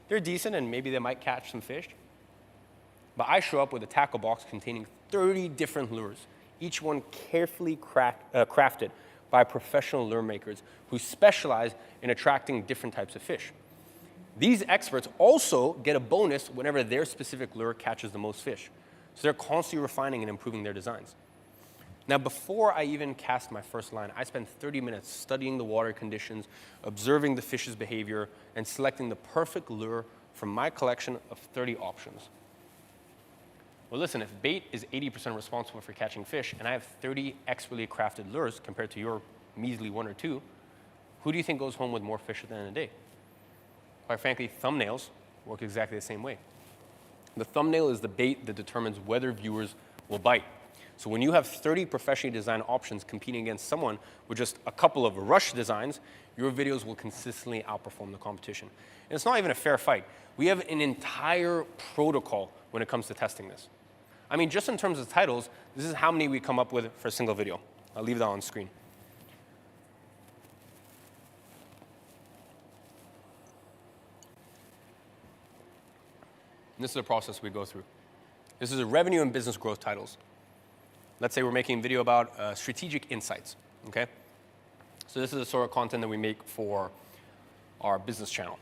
they're decent and maybe they might catch some fish. But I show up with a tackle box containing 30 different lures, each one carefully crafted by professional lure makers who specialize in attracting different types of fish. These experts also get a bonus whenever their specific lure catches the most fish. So they're constantly refining and improving their designs. Now, before I even cast my first line, I spent 30 minutes studying the water conditions, observing the fish's behavior, and selecting the perfect lure from my collection of 30 options. Well, listen, if bait is 80% responsible for catching fish, and I have 30 expertly crafted lures compared to your measly 1 or 2, who do you think goes home with more fish at the end of the day? Quite frankly, thumbnails work exactly the same way. The thumbnail is the bait that determines whether viewers will bite. So when you have 30 professionally designed options competing against someone with just a couple of rush designs, your videos will consistently outperform the competition. And it's not even a fair fight. We have an entire protocol when it comes to testing this. I mean, just in terms of titles, this is how many we come up with for a single video. I'll leave that on screen. And this is the process we go through. This is a revenue and business growth titles. Let's say we're making a video about strategic insights, okay? So this is the sort of content that we make for our business channel.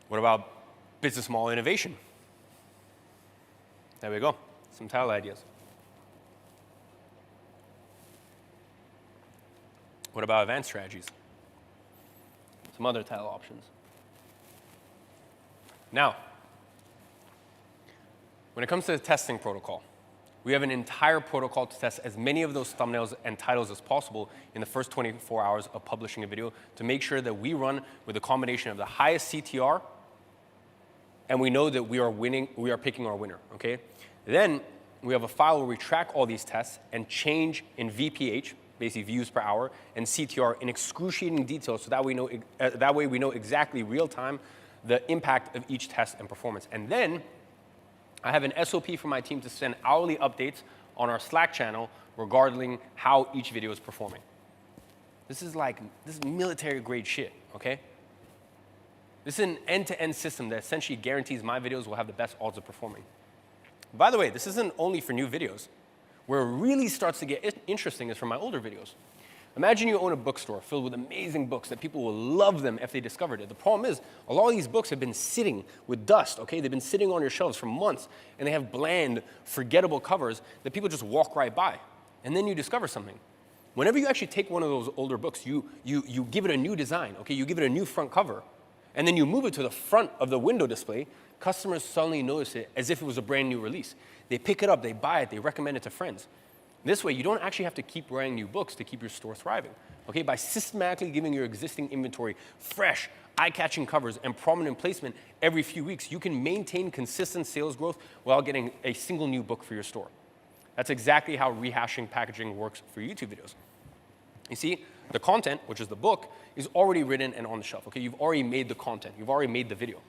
What about business model innovation? There we go, some title ideas. What about advanced strategies? Some other title options. Now, when it comes to the testing protocol, we have an entire protocol to test as many of those thumbnails and titles as possible in the first 24 hours of publishing a video to make sure that we run with a combination of the highest CTR and we know that we are picking our winner, okay? Then we have a file where we track all these tests and change in VPH, basically views per hour, and CTR in excruciating detail so that way we know exactly real time the impact of each test and performance. And then I have an SOP for my team to send hourly updates on our Slack channel regarding how each video is performing. This is military grade shit, okay? This is an end-to-end system that essentially guarantees my videos will have the best odds of performing. By the way, this isn't only for new videos. Where it really starts to get interesting is from my older videos. Imagine you own a bookstore filled with amazing books that people will love them if they discovered it. The problem is, a lot of these books have been sitting with dust, okay? They've been sitting on your shelves for months, and they have bland, forgettable covers that people just walk right by. And then you discover something. Whenever you actually take one of those older books, you give it a new design, okay? You give it a new front cover, and then you move it to the front of the window display, customers suddenly notice it as if it was a brand new release. They pick it up, they buy it, they recommend it to friends. This way, you don't actually have to keep writing new books to keep your store thriving. Okay, by systematically giving your existing inventory fresh, eye-catching covers and prominent placement every few weeks, you can maintain consistent sales growth while getting a single new book for your store. That's exactly how rehashing packaging works for YouTube videos. You see, the content, which is the book, is already written and on the shelf. Okay, you've already made the content, you've already made the video.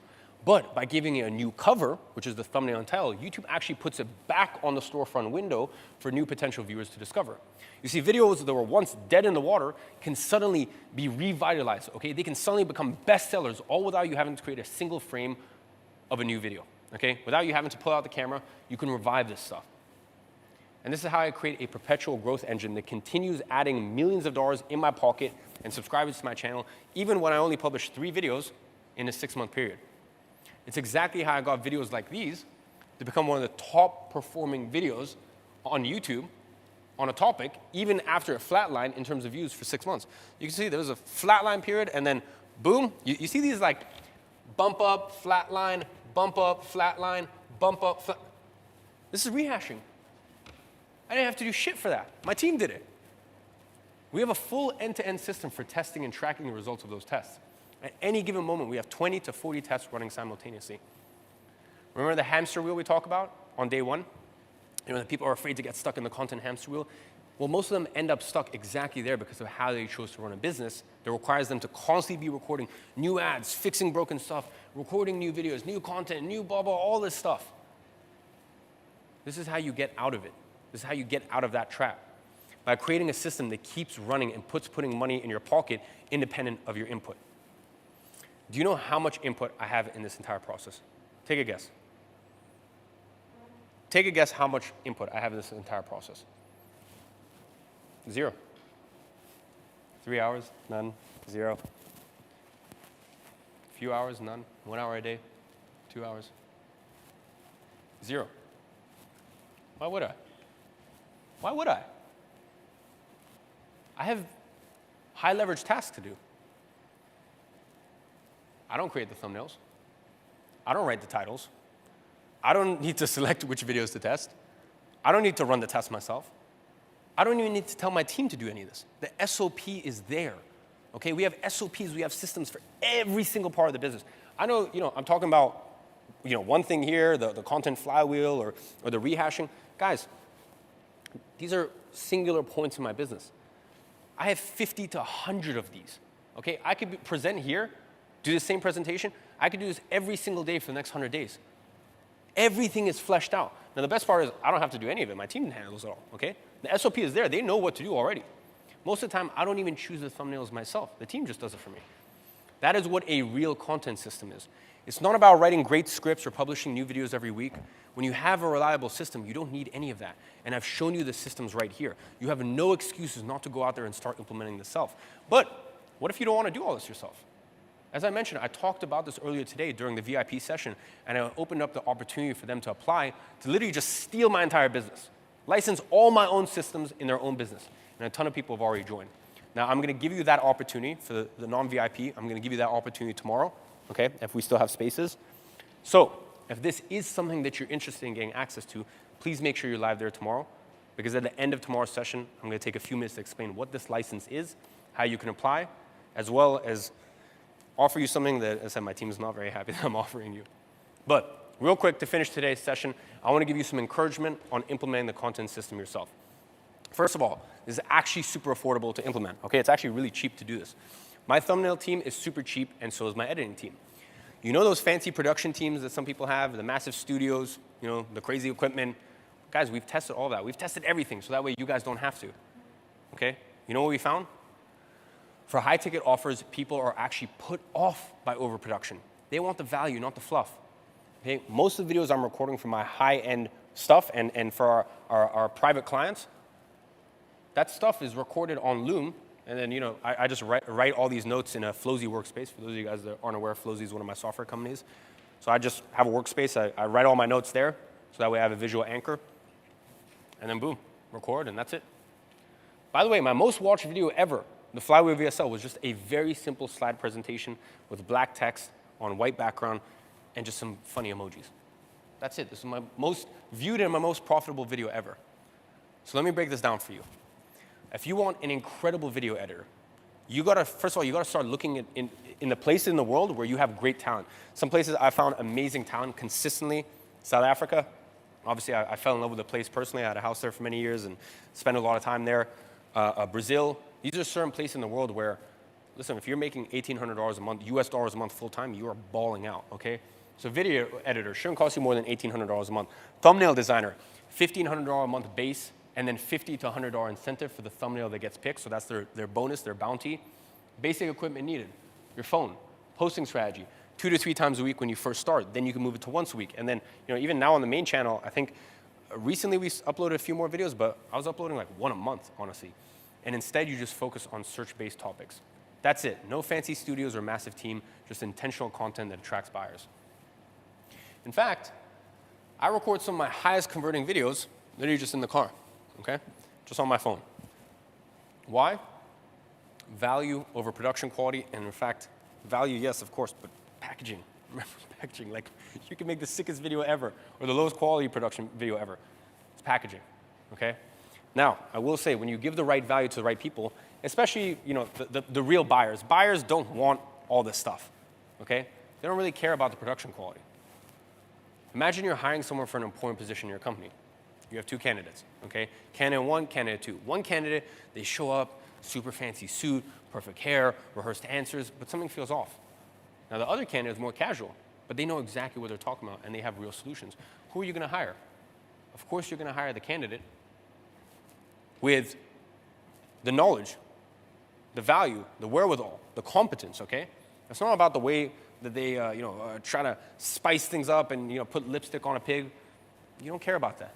But by giving it a new cover, which is the thumbnail and title, YouTube actually puts it back on the storefront window for new potential viewers to discover. You see, videos that were once dead in the water can suddenly be revitalized, okay? They can suddenly become bestsellers, all without you having to create a single frame of a new video, okay? Without you having to pull out the camera, you can revive this stuff. And this is how I create a perpetual growth engine that continues adding millions of dollars in my pocket and subscribers to my channel, even when I only publish 3 videos in a 6-month period. It's exactly how I got videos like these to become one of the top performing videos on YouTube on a topic, even after a flatline in terms of views for 6 months. You can see there was a flatline period, and then boom, you see these like bump up, flatline, bump up, flatline, bump up, flat. This is rehashing. I didn't have to do shit for that. My team did it. We have a full end-to-end system for testing and tracking the results of those tests. At any given moment, we have 20 to 40 tests running simultaneously. Remember the hamster wheel we talk about on day 1? You know, that people are afraid to get stuck in the content hamster wheel? Well, most of them end up stuck exactly there because of how they chose to run a business that requires them to constantly be recording new ads, fixing broken stuff, recording new videos, new content, new blah, blah, all this stuff. This is how you get out of it. This is how you get out of that trap. By creating a system that keeps running and putting money in your pocket independent of your input. Do you know how much input I have in this entire process? Take a guess. Take a guess how much input I have in this entire process. 0. 3 hours, none, 0. Few hours, none. 1 hour a day, 2 hours. 0. Why would I? Why would I? I have high leverage tasks to do. I don't create the thumbnails. I don't write the titles. I don't need to select which videos to test. I don't need to run the test myself. I don't even need to tell my team to do any of this. The SOP is there. Okay, we have SOPs, we have systems for every single part of the business. I know, I'm talking about, one thing here, the content flywheel or the rehashing. Guys, these are singular points in my business. I have 50 to 100 of these. Okay, I could present here, do the same presentation. I could do this every single day for the next 100 days. Everything is fleshed out. Now, the best part is I don't have to do any of it. My team handles it all, okay? The SOP is there. They know what to do already. Most of the time, I don't even choose the thumbnails myself. The team just does it for me. That is what a real content system is. It's not about writing great scripts or publishing new videos every week. When you have a reliable system, you don't need any of that. And I've shown you the systems right here. You have no excuses not to go out there and start implementing this self. But what if you don't want to do all this yourself? As I mentioned, I talked about this earlier today during the VIP session, and I opened up the opportunity for them to apply to literally just steal my entire business, license all my own systems in their own business. And a ton of people have already joined. Now, I'm going to give you that opportunity for the non-VIP. I'm going to give you that opportunity tomorrow, okay, if we still have spaces. So if this is something that you're interested in getting access to, please make sure you're live there tomorrow, because at the end of tomorrow's session, I'm going to take a few minutes to explain what this license is, how you can apply, as well as offer you something that, as I said, my team is not very happy that I'm offering you. But real quick, to finish today's session, I want to give you some encouragement on implementing the content system yourself. First of all, this is actually super affordable to implement. Okay, it's actually really cheap to do this. My thumbnail team is super cheap, and so is my editing team. You know those fancy production teams that some people have, the massive studios, the crazy equipment? Guys, we've tested all that. We've tested everything, so that way you guys don't have to. Okay? You know what we found? For high-ticket offers, people are actually put off by overproduction. They want the value, not the fluff. Okay? Most of the videos I'm recording for my high-end stuff and for our private clients, that stuff is recorded on Loom, and then I just write all these notes in a Flozy workspace. For those of you guys that aren't aware, Flozy is one of my software companies. So I just have a workspace. I write all my notes there, so that way I have a visual anchor. And then boom, record, and that's it. By the way, my most watched video ever, the Flywheel VSL, was just a very simple slide presentation with black text on white background and just some funny emojis. That's it. This is my most viewed and my most profitable video ever. So let me break this down for you. If you want an incredible video editor, you gotta, first of all, you gotta start looking at in the places in the world where you have great talent. Some places I found amazing talent consistently. South Africa, obviously I fell in love with the place personally. I had a house there for many years and spent a lot of time there. Brazil, these are certain places in the world where, listen, if you're making $1,800 a month, US dollars a month full time, you are balling out, okay? So video editor shouldn't cost you more than $1,800 a month. Thumbnail designer, $1,500 a month base, and then $50 to $100 incentive for the thumbnail that gets picked. So that's their bonus, their bounty. Basic equipment needed, your phone, posting strategy, 2 to 3 times a week when you first start. Then you can move it to once a week. And then, even now on the main channel, I think recently we uploaded a few more videos, but I was uploading like 1 a month, honestly. And instead you just focus on search-based topics. That's it. No fancy studios or massive team, just intentional content that attracts buyers. In fact, I record some of my highest converting videos literally just in the car, okay? Just on my phone. Why? Value over production quality, and in fact, value, yes, of course, but packaging. Remember packaging, like you can make the sickest video ever or the lowest quality production video ever. It's packaging, okay? Now, I will say, when you give the right value to the right people, especially the real buyers. Buyers don't want all this stuff, okay? They don't really care about the production quality. Imagine you're hiring someone for an important position in your company. You have 2 candidates, okay? Candidate 1, candidate 2. One candidate, they show up, super fancy suit, perfect hair, rehearsed answers, but something feels off. Now the other candidate is more casual, but they know exactly what they're talking about and they have real solutions. Who are you gonna hire? Of course you're gonna hire the candidate with the knowledge, the value, the wherewithal, the competence, okay? It's not about the way that they try to spice things up and put lipstick on a pig. You don't care about that.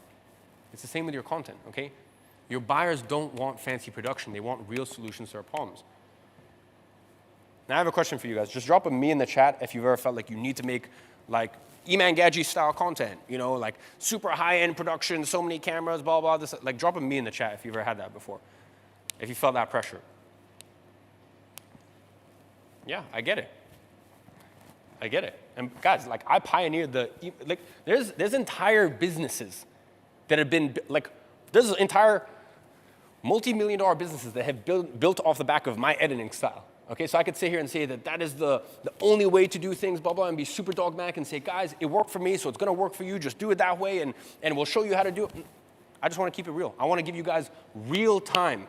It's the same with your content, okay? Your buyers don't want fancy production. They want real solutions to their problems. Now I have a question for you guys. Just drop a me in the chat if you've ever felt like you need to make like Eman Gadji style content, like super high-end production, so many cameras, blah, blah, this. Like drop a me in the chat if you've ever had that before, if you felt that pressure. Yeah, I get it. I get it. And guys, like I pioneered there's entire businesses that have been, there's entire multi-million-dollar businesses that have built off the back of my editing style. Okay, so I could sit here and say that is the only way to do things, blah, blah, and be super dogmatic and say, guys, it worked for me, so it's gonna work for you, just do it that way, and we'll show you how to do it. I just wanna keep it real. I wanna give you guys real-time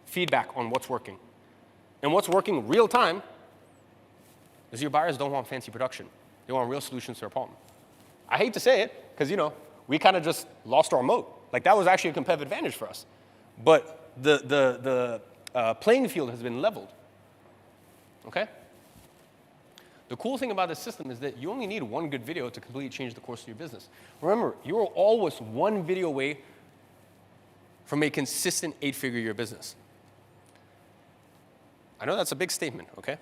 feedback on what's working. And what's working real-time is your buyers don't want fancy production. They want real solutions to their problem. I hate to say it, because we kind of just lost our moat. Like that was actually a competitive advantage for us. But the playing field has been leveled, okay? The cool thing about this system is that you only need 1 good video to completely change the course of your business. Remember, you are always 1 video away from a consistent 8-figure year business. I know that's a big statement, okay?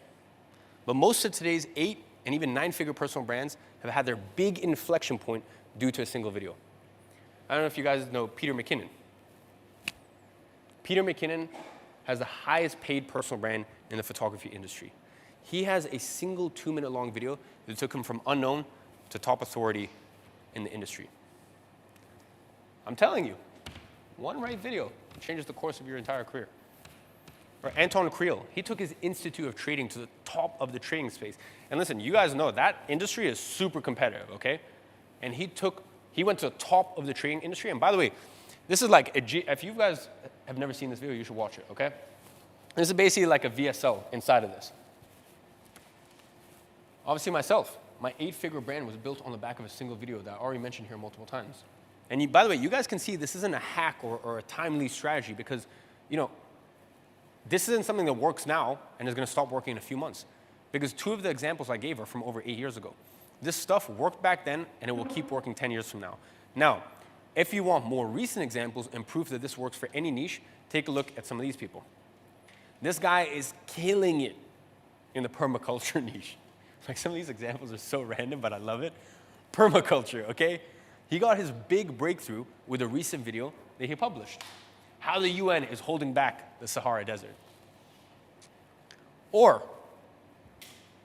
But most of today's 8 and even 9-figure personal brands have had their big inflection point due to a single video. I don't know if you guys know Peter McKinnon. Peter McKinnon has the highest paid personal brand in the photography industry. He has a single 2-minute long video that took him from unknown to top authority in the industry. I'm telling you, 1 right video changes the course of your entire career. Or Anton Creel, he took his Institute of Trading to the top of the trading space. And listen, you guys know that industry is super competitive, okay? And he went to the top of the trading industry. And by the way, this is like, if you guys have never seen this video, you should watch it, okay? This is basically like a VSL inside of this. Obviously myself, my 8-figure brand was built on the back of a single video that I already mentioned here multiple times. And by the way, you guys can see this isn't a hack or a timely strategy because, this isn't something that works now and is going to stop working in a few months. Because 2 of the examples I gave are from over 8 years ago. This stuff worked back then, and it will keep working 10 years from now. Now, if you want more recent examples and proof that this works for any niche, take a look at some of these people. This guy is killing it in the permaculture niche. Like some of these examples are so random, but I love it. Permaculture, okay? He got his big breakthrough with a recent video that he published. How the UN is holding back the Sahara Desert. Or,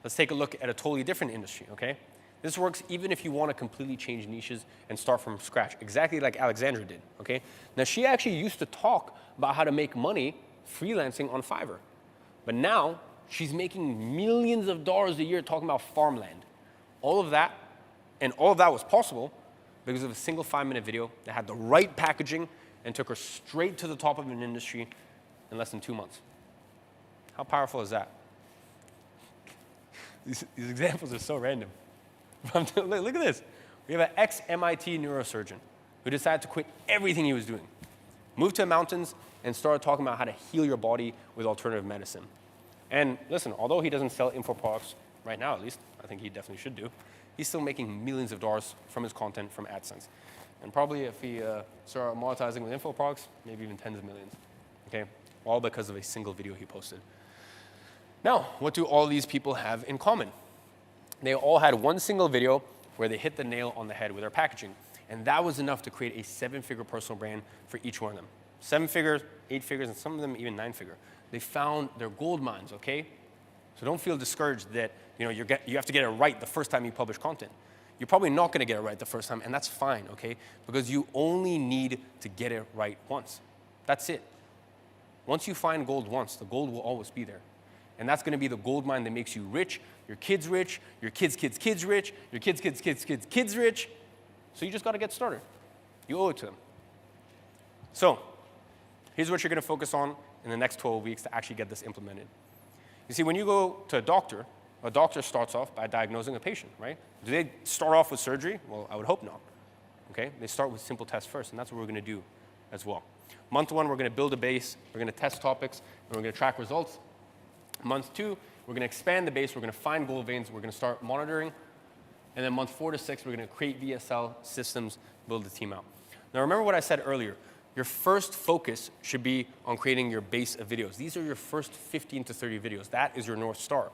let's take a look at a totally different industry, okay? This works even if you want to completely change niches and start from scratch, exactly like Alexandra did, okay? Now, she actually used to talk about how to make money freelancing on Fiverr. But now, she's making millions of dollars a year talking about farmland. All of that was possible because of a single 5-minute video that had the right packaging and took her straight to the top of an industry in less than 2 months. How powerful is that? These examples are so random. Look at this. We have an ex-MIT neurosurgeon who decided to quit everything he was doing, moved to the mountains, and started talking about how to heal your body with alternative medicine. And listen, although he doesn't sell info products right now, at least, I think he definitely should do, he's still making millions of dollars from his content from AdSense. And probably if he started monetizing with info products, maybe even tens of millions, okay? All because of a single video he posted. Now, what do all these people have in common? They all had one single video where they hit the nail on the head with their packaging. And that was enough to create a 7-figure personal brand for each one of them. 7 figures, 8 figures, and some of them even 9-figure. They found their gold mines, okay? So don't feel discouraged that you have to get it right the first time you publish content. You're probably not going to get it right the first time, and that's fine, okay? Because you only need to get it right once. That's it. Once you find gold once, the gold will always be there. And that's going to be the gold mine that makes you rich, your kids rich, your kids' kids' kids rich, your kids' kids' kids' kids' kids rich. So you just got to get started. You owe it to them. So here's what you're going to focus on in the next 12 weeks to actually get this implemented. You see, when you go to a doctor starts off by diagnosing a patient, right? Do they start off with surgery? Well, I would hope not. Okay? They start with simple tests first, and that's what we're going to do as well. Month 1, we're going to build a base, we're going to test topics, and we're going to track results. Month 2, we're going to expand the base, we're going to find gold veins, we're going to start monitoring. And then month 4 to 6, we're going to create VSL systems, build the team out. Now remember what I said earlier. Your first focus should be on creating your base of videos. These are your first 15 to 30 videos. That is your North Star.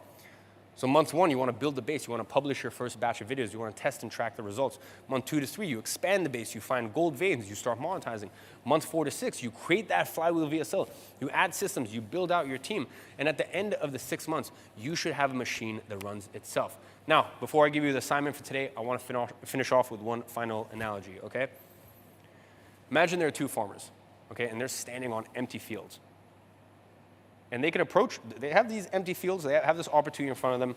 So month 1, you want to build the base. You want to publish your first batch of videos. You want to test and track the results. Month 2 to 3, you expand the base. You find gold veins. You start monetizing. Month 4 to 6, you create that flywheel VSL. You add systems. You build out your team. And at the end of the 6 months, you should have a machine that runs itself. Now, before I give you the assignment for today, I want to finish off with one final analogy, okay? Imagine there are 2 farmers, okay, and they're standing on empty fields. And they have these empty fields, they have this opportunity in front of them,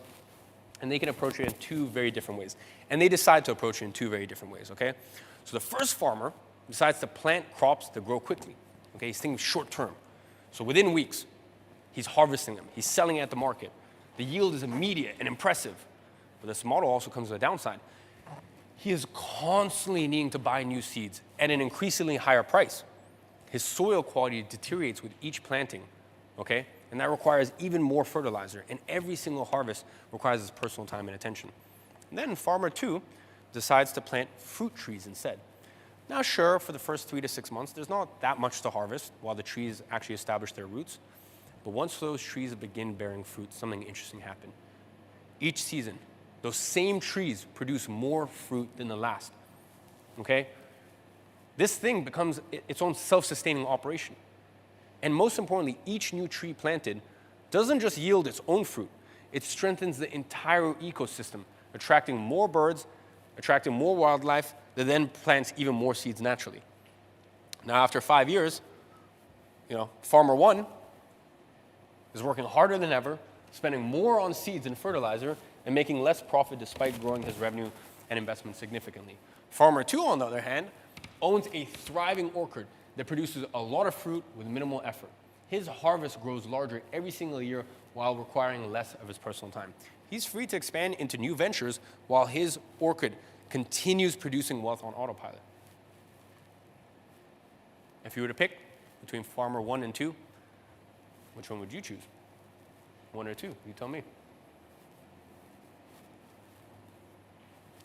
and they can approach it in 2 very different ways. And they decide to approach it in 2 very different ways, okay? So the first farmer decides to plant crops that grow quickly, okay? He's thinking short term. So within weeks, he's harvesting them, he's selling at the market. The yield is immediate and impressive. But this model also comes with a downside. He is constantly needing to buy new seeds at an increasingly higher price. His soil quality deteriorates with each planting, okay? And that requires even more fertilizer. And every single harvest requires his personal time and attention. And then farmer 2 decides to plant fruit trees instead. Now, sure, for the first 3 to 6 months, there's not that much to harvest while the trees actually establish their roots. But once those trees begin bearing fruit, something interesting happens. Each season, those same trees produce more fruit than the last, okay? This thing becomes its own self-sustaining operation. And most importantly, each new tree planted doesn't just yield its own fruit, it strengthens the entire ecosystem, attracting more birds, attracting more wildlife that then plants even more seeds naturally. Now, after 5 years, farmer 1 is working harder than ever, spending more on seeds and fertilizer, and making less profit despite growing his revenue and investment significantly. Farmer 2, on the other hand, owns a thriving orchard that produces a lot of fruit with minimal effort. His harvest grows larger every single year while requiring less of his personal time. He's free to expand into new ventures while his orchid continues producing wealth on autopilot. If you were to pick between farmer 1 and 2, which one would you choose? 1 or 2? You tell me.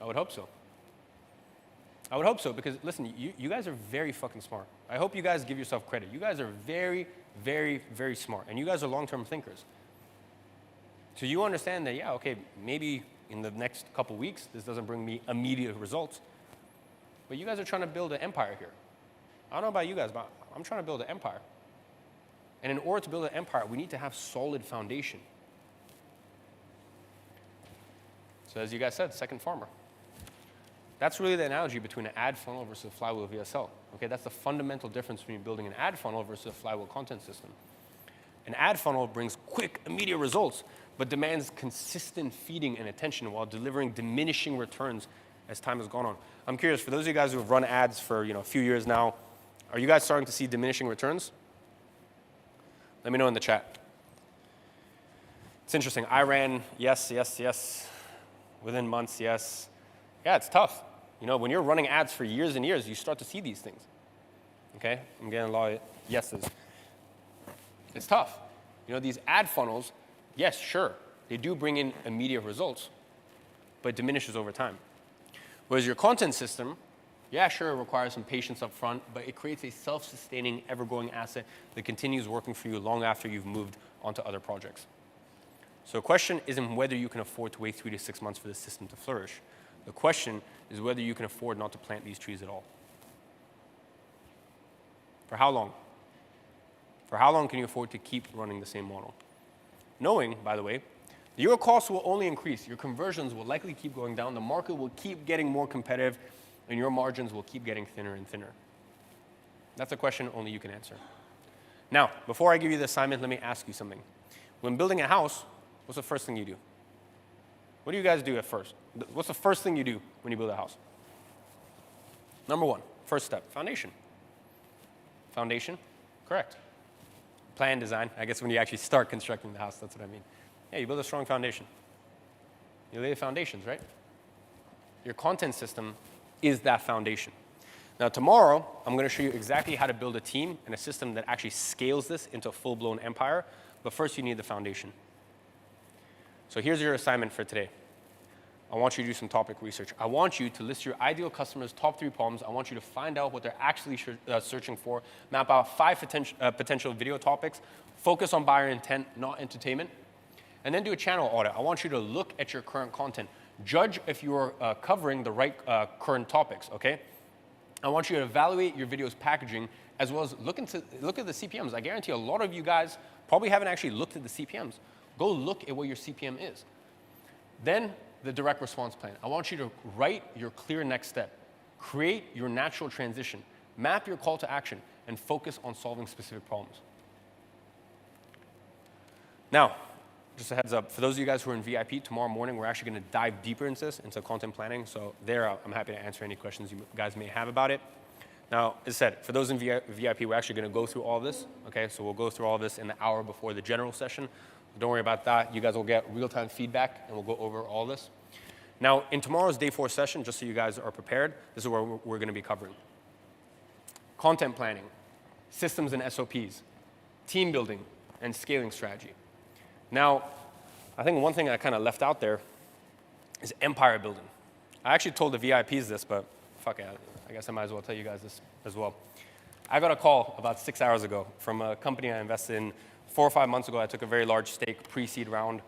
I would hope so. I would hope so because, listen, you guys are very fucking smart. I hope you guys give yourself credit. You guys are very, very, very smart. And you guys are long-term thinkers. So you understand that, yeah, okay, maybe in the next couple weeks, this doesn't bring me immediate results. But you guys are trying to build an empire here. I don't know about you guys, but I'm trying to build an empire. And in order to build an empire, we need to have solid foundation. So as you guys said, second farmer. That's really the analogy between an ad funnel versus a flywheel VSL. Okay, that's the fundamental difference between building an ad funnel versus a flywheel content system. An ad funnel brings quick, immediate results, but demands consistent feeding and attention while delivering diminishing returns as time has gone on. I'm curious, for those of you guys who have run ads for a few years now, are you guys starting to see diminishing returns? Let me know in the chat. It's interesting. I ran, yes. Within months, yes. Yeah, it's tough. When you're running ads for years and years, you start to see these things. Okay? I'm getting a lot of yeses. It's tough. These ad funnels, yes, sure, they do bring in immediate results, but it diminishes over time. Whereas your content system, yeah, sure, it requires some patience up front, but it creates a self-sustaining, ever-growing asset that continues working for you long after you've moved onto other projects. So the question isn't whether you can afford to wait 3 to 6 months for the system to flourish. The question is whether you can afford not to plant these trees at all. For how long? For how long can you afford to keep running the same model? Knowing, by the way, your costs will only increase. Your conversions will likely keep going down. The market will keep getting more competitive, and your margins will keep getting thinner and thinner. That's a question only you can answer. Now, before I give you the assignment, let me ask you something. When building a house, what's the first thing you do? What do you guys do at first? What's the first thing you do when you build a house? Number one, first step, foundation. Foundation, correct. Plan, design, I guess when you actually start constructing the house, that's what I mean. Yeah, you build a strong foundation. You lay the foundations, right? Your content system is that foundation. Now tomorrow, I'm going to show you exactly how to build a team and a system that actually scales this into a full-blown empire, but first you need the foundation. So here's your assignment for today. I want you to do some topic research. I want you to list your ideal customers' top 3 problems. I want you to find out what they're actually searching for, map out 5 potential video topics, focus on buyer intent, not entertainment, and then do a channel audit. I want you to look at your current content. Judge if you're covering the right current topics, okay? I want you to evaluate your video's packaging as well as look at the CPMs. I guarantee a lot of you guys probably haven't actually looked at the CPMs. Go look at what your CPM is. Then the direct response plan. I want you to write your clear next step. Create your natural transition. Map your call to action and focus on solving specific problems. Now, just a heads up, for those of you guys who are in VIP, tomorrow morning we're actually going to dive deeper into this, into content planning. So there, I'm happy to answer any questions you guys may have about it. Now, as I said, for those in VIP, we're actually going to go through all of this. Okay, so we'll go through all of this in the hour before the general session. Don't worry about that. You guys will get real-time feedback, and we'll go over all this. Now, in tomorrow's day 4 session, just so you guys are prepared, this is where we're going to be covering content planning, systems and SOPs, team building, and scaling strategy. Now, I think one thing I kind of left out there is empire building. I actually told the VIPs this, but fuck it, I guess I might as well tell you guys this as well. I got a call about 6 hours ago from a company I invested in 4 or 5 months ago. I took a very large stake pre-seed round.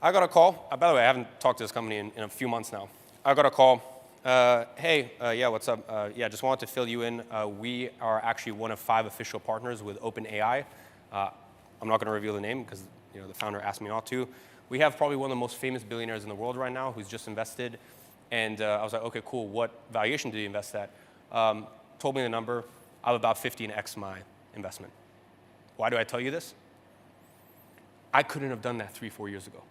I got a call. By the way, I haven't talked to this company in a few months now. I got a call. Hey, yeah, what's up? Yeah, just wanted to fill you in. We are actually one of 5 official partners with OpenAI. I'm not going to reveal the name because the founder asked me not to. We have probably one of the most famous billionaires in the world right now who's just invested. And I was like, okay, cool. What valuation did you invest at? Told me the number. I'm about 15x my investment. Why do I tell you this? I couldn't have done that 3-4 years ago.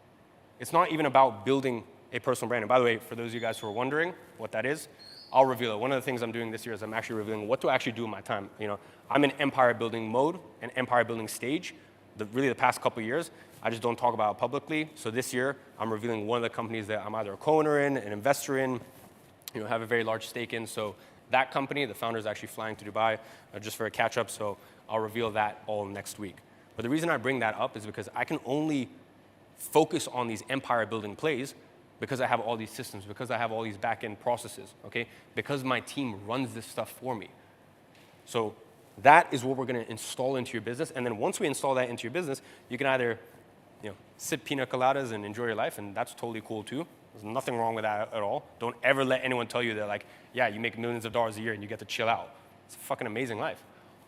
It's not even about building a personal brand. And by the way, for those of you guys who are wondering what that is, I'll reveal it. One of the things I'm doing this year is I'm actually revealing what to actually do in my time. I'm in empire building mode and empire building stage. Really the past couple of years, I just don't talk about it publicly. So this year, I'm revealing one of the companies that I'm either a co-owner in, an investor in, have a very large stake in. So that company, the founder is actually flying to Dubai just for a catch-up. So I'll reveal that all next week. But the reason I bring that up is because I can only focus on these empire building plays because I have all these systems, because I have all these back-end processes, okay? Because my team runs this stuff for me. So that is what we're going to install into your business. And then once we install that into your business, you can either sip pina coladas and enjoy your life, and that's totally cool too. There's nothing wrong with that at all. Don't ever let anyone tell you that, like, yeah, you make millions of dollars a year and you get to chill out. It's a fucking amazing life.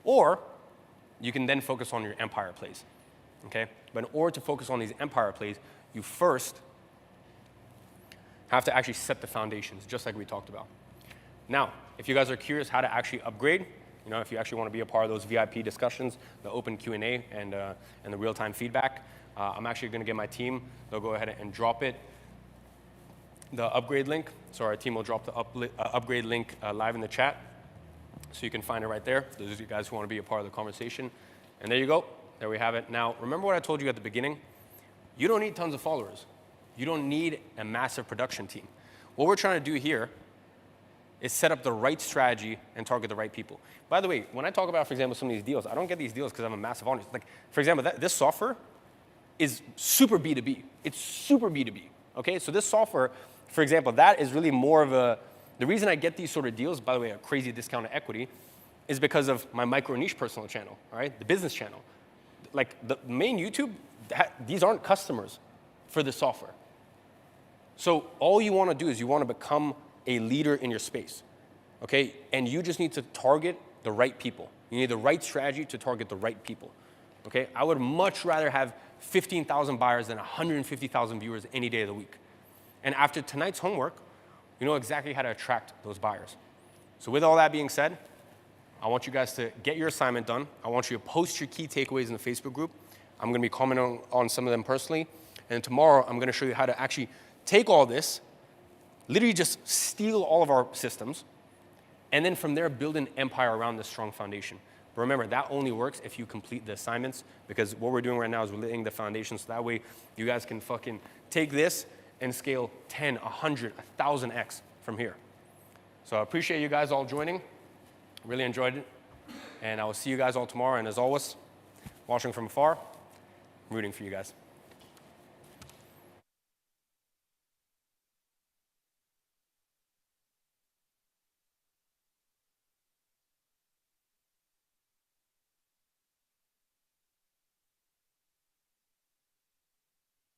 Or you can then focus on your empire plays, okay? But in order to focus on these empire plays, you first have to actually set the foundations, just like we talked about. Now, if you guys are curious how to actually upgrade, if you actually want to be a part of those VIP discussions, the open Q&A, and the real-time feedback, I'm actually going to get my team. They'll go ahead and drop it, the upgrade link. So our team will drop the upgrade link live in the chat. So you can find it right there, those of you guys who want to be a part of the conversation. And there you go. There we have it. Now, remember what I told you at the beginning? You don't need tons of followers. You don't need a massive production team. What we're trying to do here is set up the right strategy and target the right people. By the way, when I talk about, for example, some of these deals, I don't get these deals because I have a massive audience. Like, for example, this software is super B2B. It's super B2B, okay? So this software, for example, that is really more of the reason I get these sort of deals, by the way, a crazy discounted equity, is because of my micro niche personal channel, all right? The business channel. Like the main YouTube, these aren't customers for the software. So all you want to do is you want to become a leader in your space, okay? And you just need to target the right people. You need the right strategy to target the right people, okay? I would much rather have 15,000 buyers than 150,000 viewers any day of the week. And after tonight's homework, you know exactly how to attract those buyers. So with all that being said, I want you guys to get your assignment done. I want you to post your key takeaways in the Facebook group. I'm going to be commenting on some of them personally. And tomorrow, I'm going to show you how to actually take all this, literally just steal all of our systems, and then from there, build an empire around this strong foundation. But remember, that only works if you complete the assignments, because what we're doing right now is we're laying the foundation, so that way you guys can fucking take this and scale 10, 100, 1,000x from here. So I appreciate you guys all joining. Really enjoyed it. And I will see you guys all tomorrow. And as always, watching from afar, rooting for you guys.